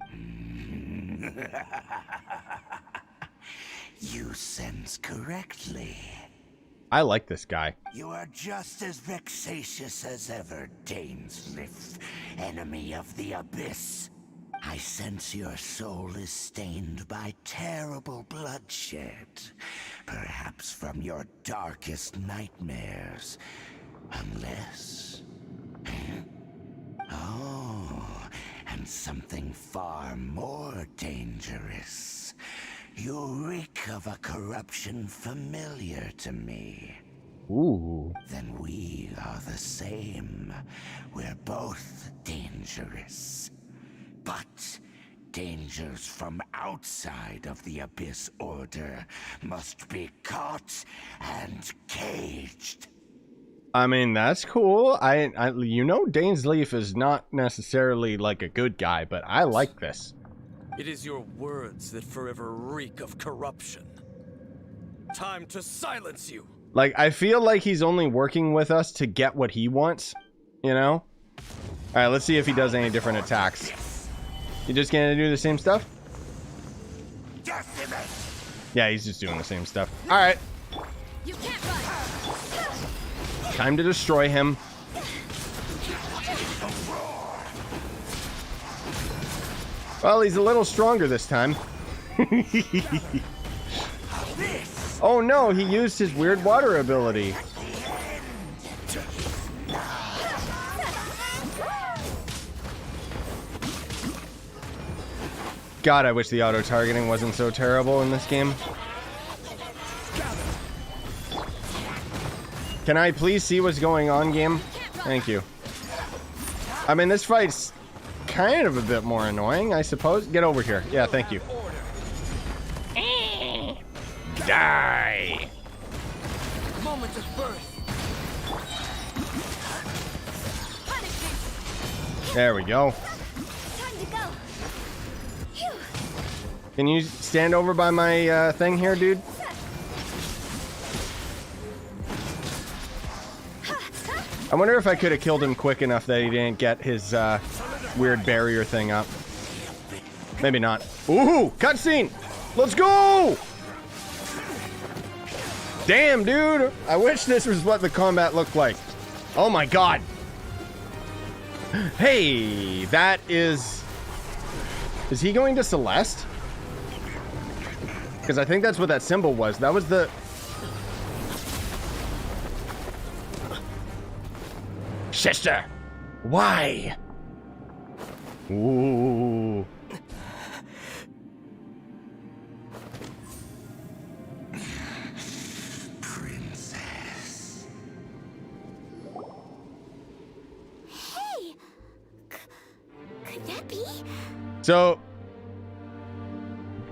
You sense correctly. I like this guy. You are just as vexatious as ever, Dainsleif, enemy of the Abyss. I sense your soul is stained by terrible bloodshed, perhaps from your darkest nightmares, unless... Oh, and something far more dangerous. You reek of a corruption familiar to me. Ooh. Then we are the same. We're both dangerous. But dangers from outside of the Abyss Order must be caught and caged. I mean, that's cool. You know, Dainsleif is not necessarily like a good guy, but I like this. It is your words that forever reek of corruption. Time to silence you. Like, I feel like he's only working with us to get what he wants, you know? Alright, let's see if he does any different attacks. You just gonna do the same stuff? Yeah, he's just doing the same stuff. Alright. You can't run. Time to destroy him. Well, he's a little stronger this time. Oh no, he used his weird water ability. God, I wish the auto-targeting wasn't so terrible in this game. Can I please see what's going on, game? Thank you. I mean, this fight's kind of a bit more annoying, I suppose. Get over here. Yeah, thank you. Die! Moment of birth. There we go. Time to go. Phew. Can you stand over by my thing here, dude? I wonder if I could have killed him quick enough that he didn't get his weird barrier thing up. Maybe not. Ooh, cutscene! Let's go! Damn, dude! I wish this was what the combat looked like. Oh my god. Hey, that is... Is he going to Celeste? Because I think that's what that symbol was. That was the... Sister! Why? Ooh. Princess. Hey! Could that be? So...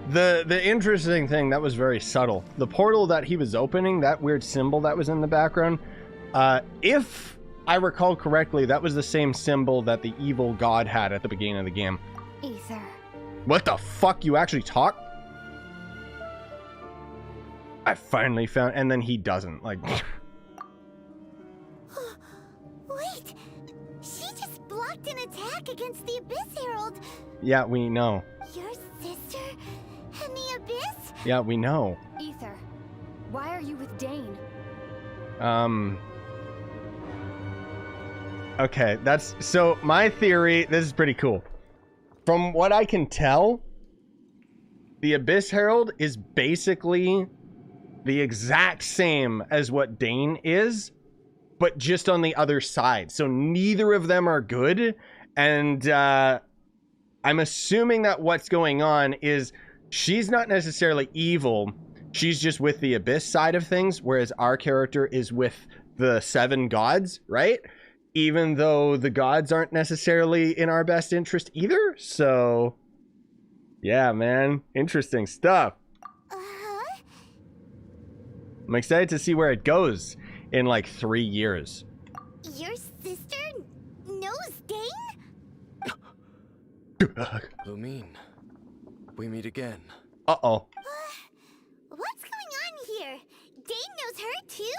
The interesting thing, that was very subtle. The portal that he was opening, that weird symbol that was in the background, if I recall correctly, that was the same symbol that the evil god had at the beginning of the game. Ether. What the fuck? You actually talk? I finally found... And then he doesn't. Like... Wait! She just blocked an attack against the Abyss Herald! Yeah, we know. Your sister and the Abyss? Yeah, we know. Ether, why are you with Dane? Okay, that's... So, my theory... This is pretty cool. From what I can tell, the Abyss Herald is basically the exact same as what Dane is, but just on the other side. So, neither of them are good, and I'm assuming that what's going on is she's not necessarily evil, she's just with the Abyss side of things, whereas our character is with the 7 gods, right? Even though the gods aren't necessarily in our best interest either. So, yeah, man. Interesting stuff. Uh-huh. I'm excited to see where it goes in like 3 years. Your sister knows Dane? Lumine, we meet again. Uh-oh. What's going on here? Dane knows her too?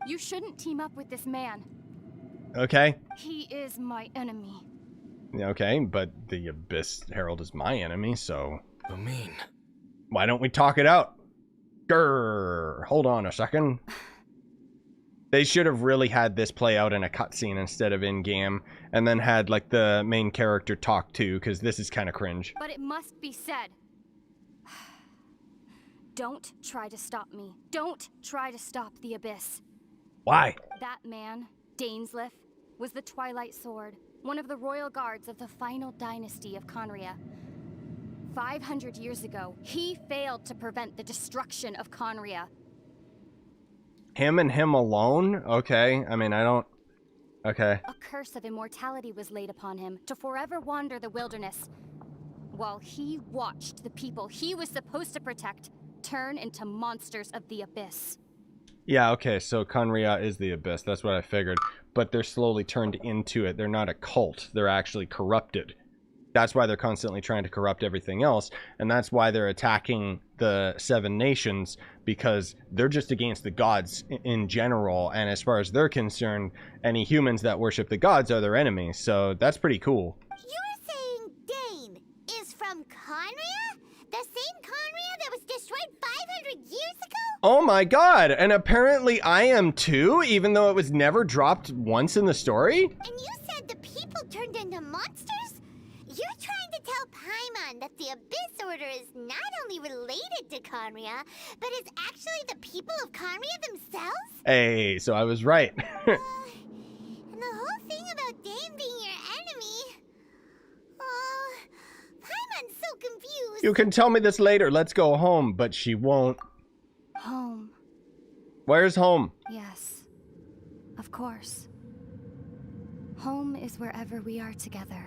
You shouldn't team up with this man. Okay. He is my enemy. Okay, but the Abyss Herald is my enemy, so... Lumine. Why don't we talk it out? Grrr. Hold on a second. They should have really had this play out in a cutscene instead of in-game, and then had, like, the main character talk too, because this is kind of cringe. But it must be said. Don't try to stop me. Don't try to stop the Abyss. Why? That man, Dainsleif, was the Twilight Sword, one of the royal guards of the final dynasty of Khaenri'ah. 500 years ago, he failed to prevent the destruction of Khaenri'ah. Him and him alone? Okay, I mean, I don't... Okay. A curse of immortality was laid upon him to forever wander the wilderness, while he watched the people he was supposed to protect turn into monsters of the Abyss. Yeah, okay, so Khaenri'ah is the Abyss. That's what I figured. But they're slowly turned into it. They're not a cult. They're actually corrupted. That's why they're constantly trying to corrupt everything else. And that's why they're attacking the Seven Nations, because they're just against the gods in general. And as far as they're concerned, any humans that worship the gods are their enemies. So that's pretty cool. You're saying Dane is from Khaenri'ah? The same Khaenri'ah that was destroyed 500 years ago? Oh my god, and apparently I am too, even though it was never dropped once in the story? And you said the people turned into monsters? You're trying to tell Paimon that the Abyss Order is not only related to Khaenri'ah, but is actually the people of Khaenri'ah themselves? Hey, so I was right. And the whole thing about Dane being your enemy... Paimon's so confused. You can tell me this later, let's go home, but she won't. Home. Where's home? Yes. Of course. Home is wherever we are together.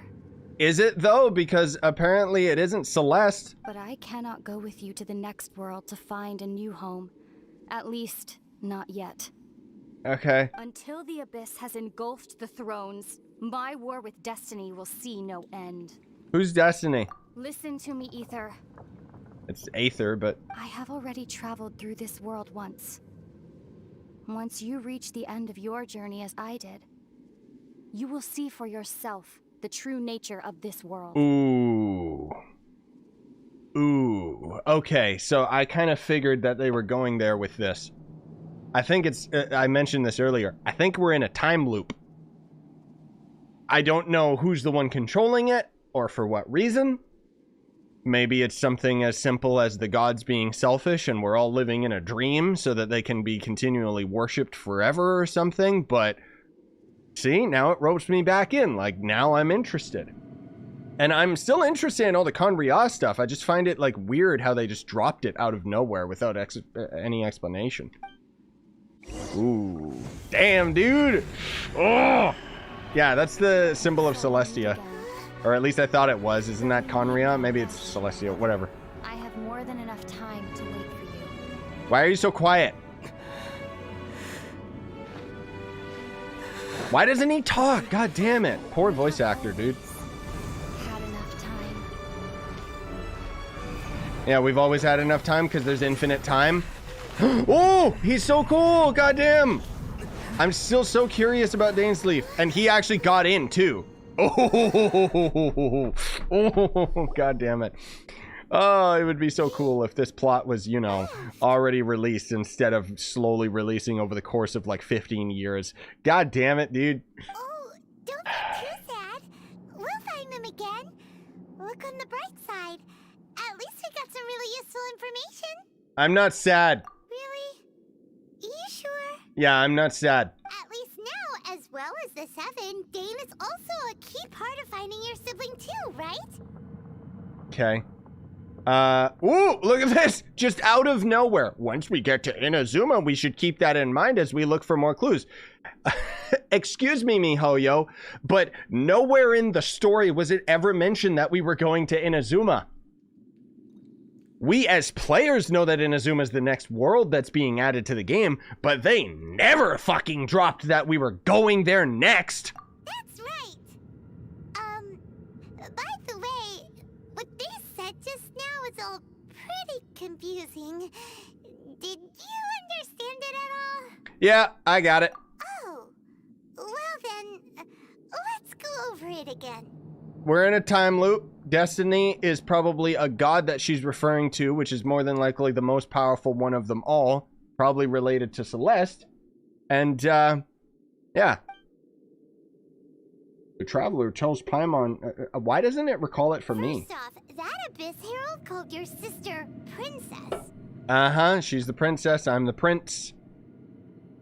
Is it though? Because apparently it isn't Celeste. But I cannot go with you to the next world to find a new home. At least, not yet. Okay. Until the Abyss has engulfed the thrones, my war with Destiny will see no end. Who's Destiny? Listen to me, Aether. It's Aether, but... I have already traveled through this world once. Once you reach the end of your journey as I did, you will see for yourself the true nature of this world. Ooh. Ooh. Okay, so I kind of figured that they were going there with this. I think it's... I mentioned this earlier. I think we're in a time loop. I don't know who's the one controlling it, or for what reason. Maybe it's something as simple as the gods being selfish and we're all living in a dream so that they can be continually worshipped forever or something, but... See, now it ropes me back in. Like, now I'm interested. And I'm still interested in all the Khaenri'ah stuff. I just find it, like, weird how they just dropped it out of nowhere without any explanation. Ooh. Damn, dude! Oh! Yeah, that's the symbol of Celestia. Or at least I thought it was. Isn't that Khaenri'ah? Maybe it's Celestia. Whatever. I have more than enough time to wait for you. Why are you so quiet? Why doesn't he talk? God damn it. Poor voice actor, dude. Had enough time. Yeah, we've always had enough time because there's infinite time. Oh, he's so cool. God damn. I'm still so curious about Dainsleif. And he actually got in too. Oh, God damn it. Oh, it would be so cool if this plot was, you know, already released instead of slowly releasing over the course of like 15 years. God damn it, dude. Oh, don't be too sad. We'll find them again. Look on the bright side. At least we got some really useful information. I'm not sad. Really? You sure? Yeah, I'm not sad. At least now, as well as the Seven, Dane is also a key part of finding your sibling too, right? Okay. Ooh, look at this! Just out of nowhere. Once we get to Inazuma, we should keep that in mind as we look for more clues. Excuse me, MiHoYo, but nowhere in the story was it ever mentioned that we were going to Inazuma. We as players know that Inazuma is the next world that's being added to the game, but they never fucking dropped that we were going there next. That's right. By the way, what they said just now is all pretty confusing. Did you understand it at all? Yeah, I got it. Oh, well then, let's go over it again. We're in a time loop. Destiny is probably a god that she's referring to, which is more than likely the most powerful one of them all. Probably related to Celeste. And, yeah. The Traveler tells Paimon... why doesn't it recall it for me? First off, that Abyss Herald called your sister Princess. Uh-huh, she's the princess, I'm the prince.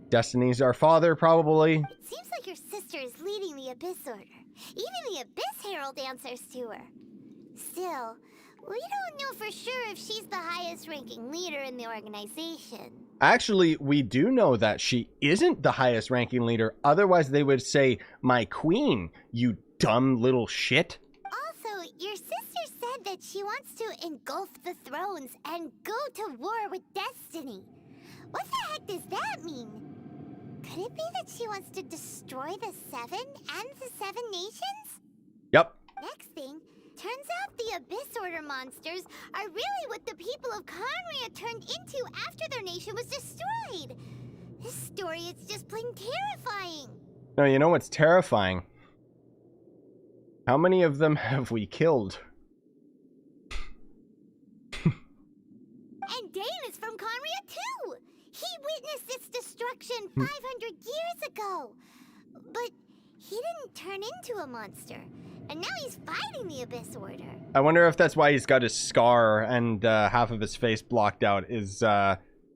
Destiny's our father, probably. It seems like your sister is leading the Abyss Order. Even the Abyss Herald answers to her. Still, we don't know for sure if she's the highest ranking leader in the organization. Actually, we do know that she isn't the highest ranking leader. Otherwise, they would say, my queen, you dumb little shit. Also, your sister said that she wants to engulf the thrones and go to war with Destiny. What the heck does that mean? Could it be that she wants to destroy the Seven and the Seven Nations? Yep. Next thing, turns out the Abyss Order monsters are really what the people of Khaenri'ah turned into after their nation was destroyed. This story is just plain terrifying. No, you know what's terrifying? How many of them have we killed? And Dane is from Khaenri'ah too! He witnessed its destruction 500 years ago! But he didn't turn into a monster. And now he's fighting the Abyss Order. I wonder if that's why he's got his scar and half of his face blocked out. Is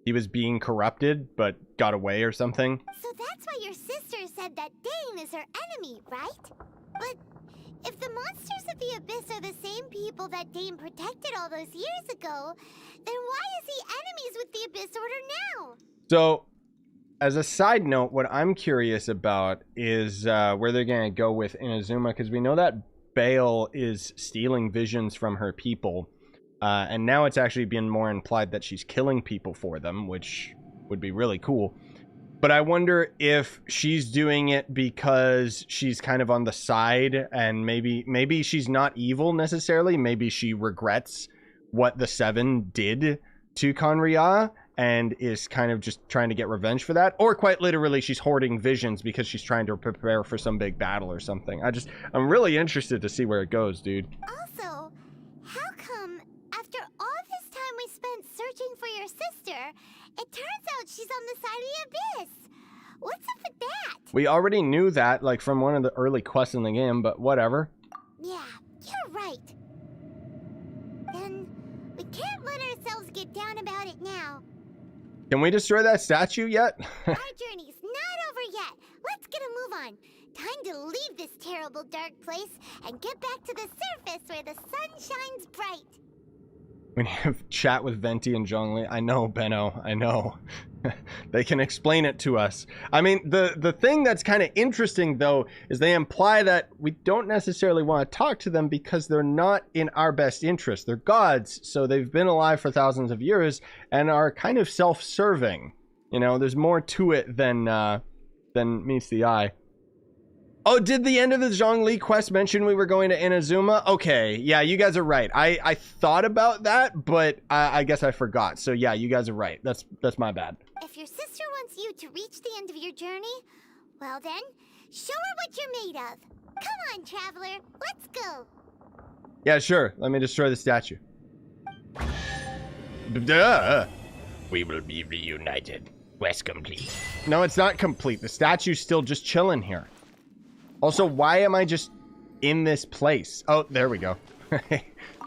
he was being corrupted but got away or something? So that's why your sister said that Dane is her enemy, right? But if the monsters of the Abyss are the same people that Dane protected all those years ago, then why is he enemies with the Abyss Order now? So, as a side note, what I'm curious about is where they're going to go with Inazuma, because we know that Bale is stealing visions from her people, and now it's actually been more implied that she's killing people for them, which would be really cool. But I wonder if she's doing it because she's kind of on the side, and maybe she's not evil necessarily. Maybe she regrets what the Seven did to Khaenri'ah and is kind of just trying to get revenge for that. Or quite literally, she's hoarding visions because she's trying to prepare for some big battle or something. I'm really interested to see where it goes, dude. Also, how come after all this time we spent searching for your sister, it turns out she's on the side of the Abyss? What's up with that? We already knew that, like, from one of the early quests in the game, but whatever. Yeah, you're right. Then we can't let ourselves get down about it now. Can we destroy that statue yet? Our journey's not over yet. Let's get a move on. Time to leave this terrible dark place and get back to the surface where the sun shines bright. We need to chat with Venti and Zhongli. I know, Benno. I know. They can explain it to us. I mean, the thing that's kind of interesting, though, is they imply that we don't necessarily want to talk to them because they're not in our best interest. They're gods, so they've been alive for thousands of years and are kind of self-serving. You know, there's more to it than meets the eye. Oh, did the end of the Zhongli quest mention we were going to Inazuma? Okay, yeah, you guys are right. I thought about that, but I guess I forgot. So yeah, you guys are right. That's my bad. If your sister wants you to reach the end of your journey, well then, show her what you're made of. Come on, traveler, let's go. Yeah, sure. Let me destroy the statue. Duh. We will be reunited. Quest complete. No, it's not complete. The statue's still just chilling here. Also, why am I just in this place? Oh, there we go.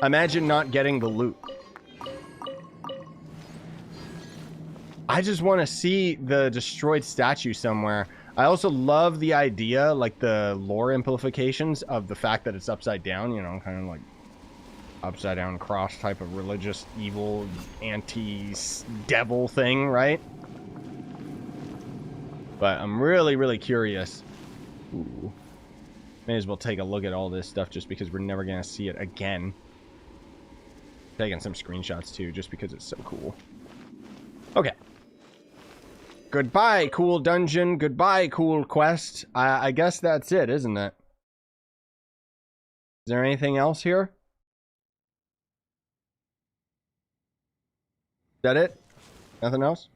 Imagine not getting the loot. I just want to see the destroyed statue somewhere. I also love the idea, like the lore implications of the fact that it's upside down, you know, kind of like upside down cross type of religious evil anti-devil thing, right? But I'm really, really curious. Ooh. May as well take a look at all this stuff just because we're never going to see it again. Taking some screenshots too, just because it's so cool. Okay. Goodbye, cool dungeon. Goodbye, cool quest. I guess that's it, isn't it? Is there anything else here? Is that it? Nothing else?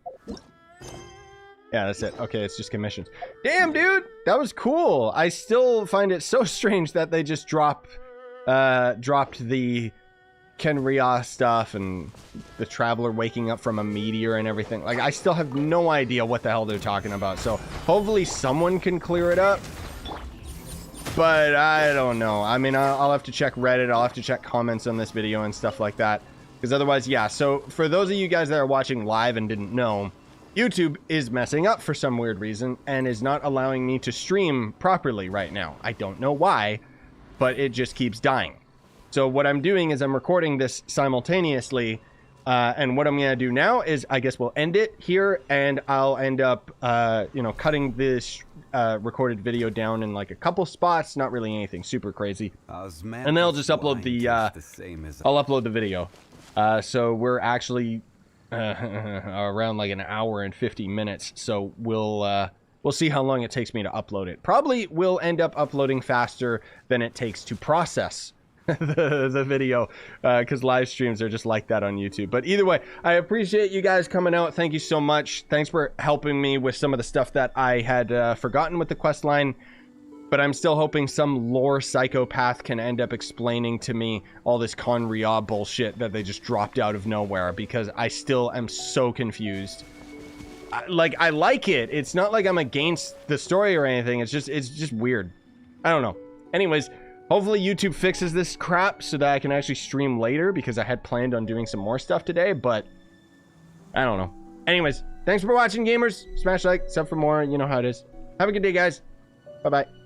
Yeah, that's it. Okay, it's just commissions. Damn, dude! That was cool. I still find it so strange that they just dropped the Khaenri'ah stuff and the traveler waking up from a meteor and everything. Like, I still have no idea what the hell they're talking about. So, hopefully someone can clear it up. But, I don't know. I mean, I'll have to check Reddit. I'll have to check comments on this video and stuff like that. Because otherwise, yeah. So, for those of you guys that are watching live and didn't know, YouTube is messing up for some weird reason and is not allowing me to stream properly right now. I don't know why, but it just keeps dying. So what I'm doing is I'm recording this simultaneously, and what I'm going to do now is I guess we'll end it here, and I'll end up, you know, cutting this recorded video down in like a couple spots, not really anything super crazy, and then I'll just upload the, I'll upload the video. So we're actually around like an hour and 50 minutes, so we'll we'll see how long it takes me to upload it. Probably will end up uploading faster than it takes to process the video, because live streams are just like that on YouTube. But either way, I appreciate you guys coming out. Thank you so much. Thanks for helping me with some of the stuff that I had forgotten with the quest line. But I'm still hoping some lore psychopath can end up explaining to me all this Khaenri'ah bullshit that they just dropped out of nowhere, because I still am so confused. I like it. It's not like I'm against the story or anything. It's just weird. I don't know. Anyways, hopefully YouTube fixes this crap so that I can actually stream later, because I had planned on doing some more stuff today, but I don't know. Anyways, thanks for watching, gamers. Smash like, sub for more. You know how it is. Have a good day, guys. Bye-bye.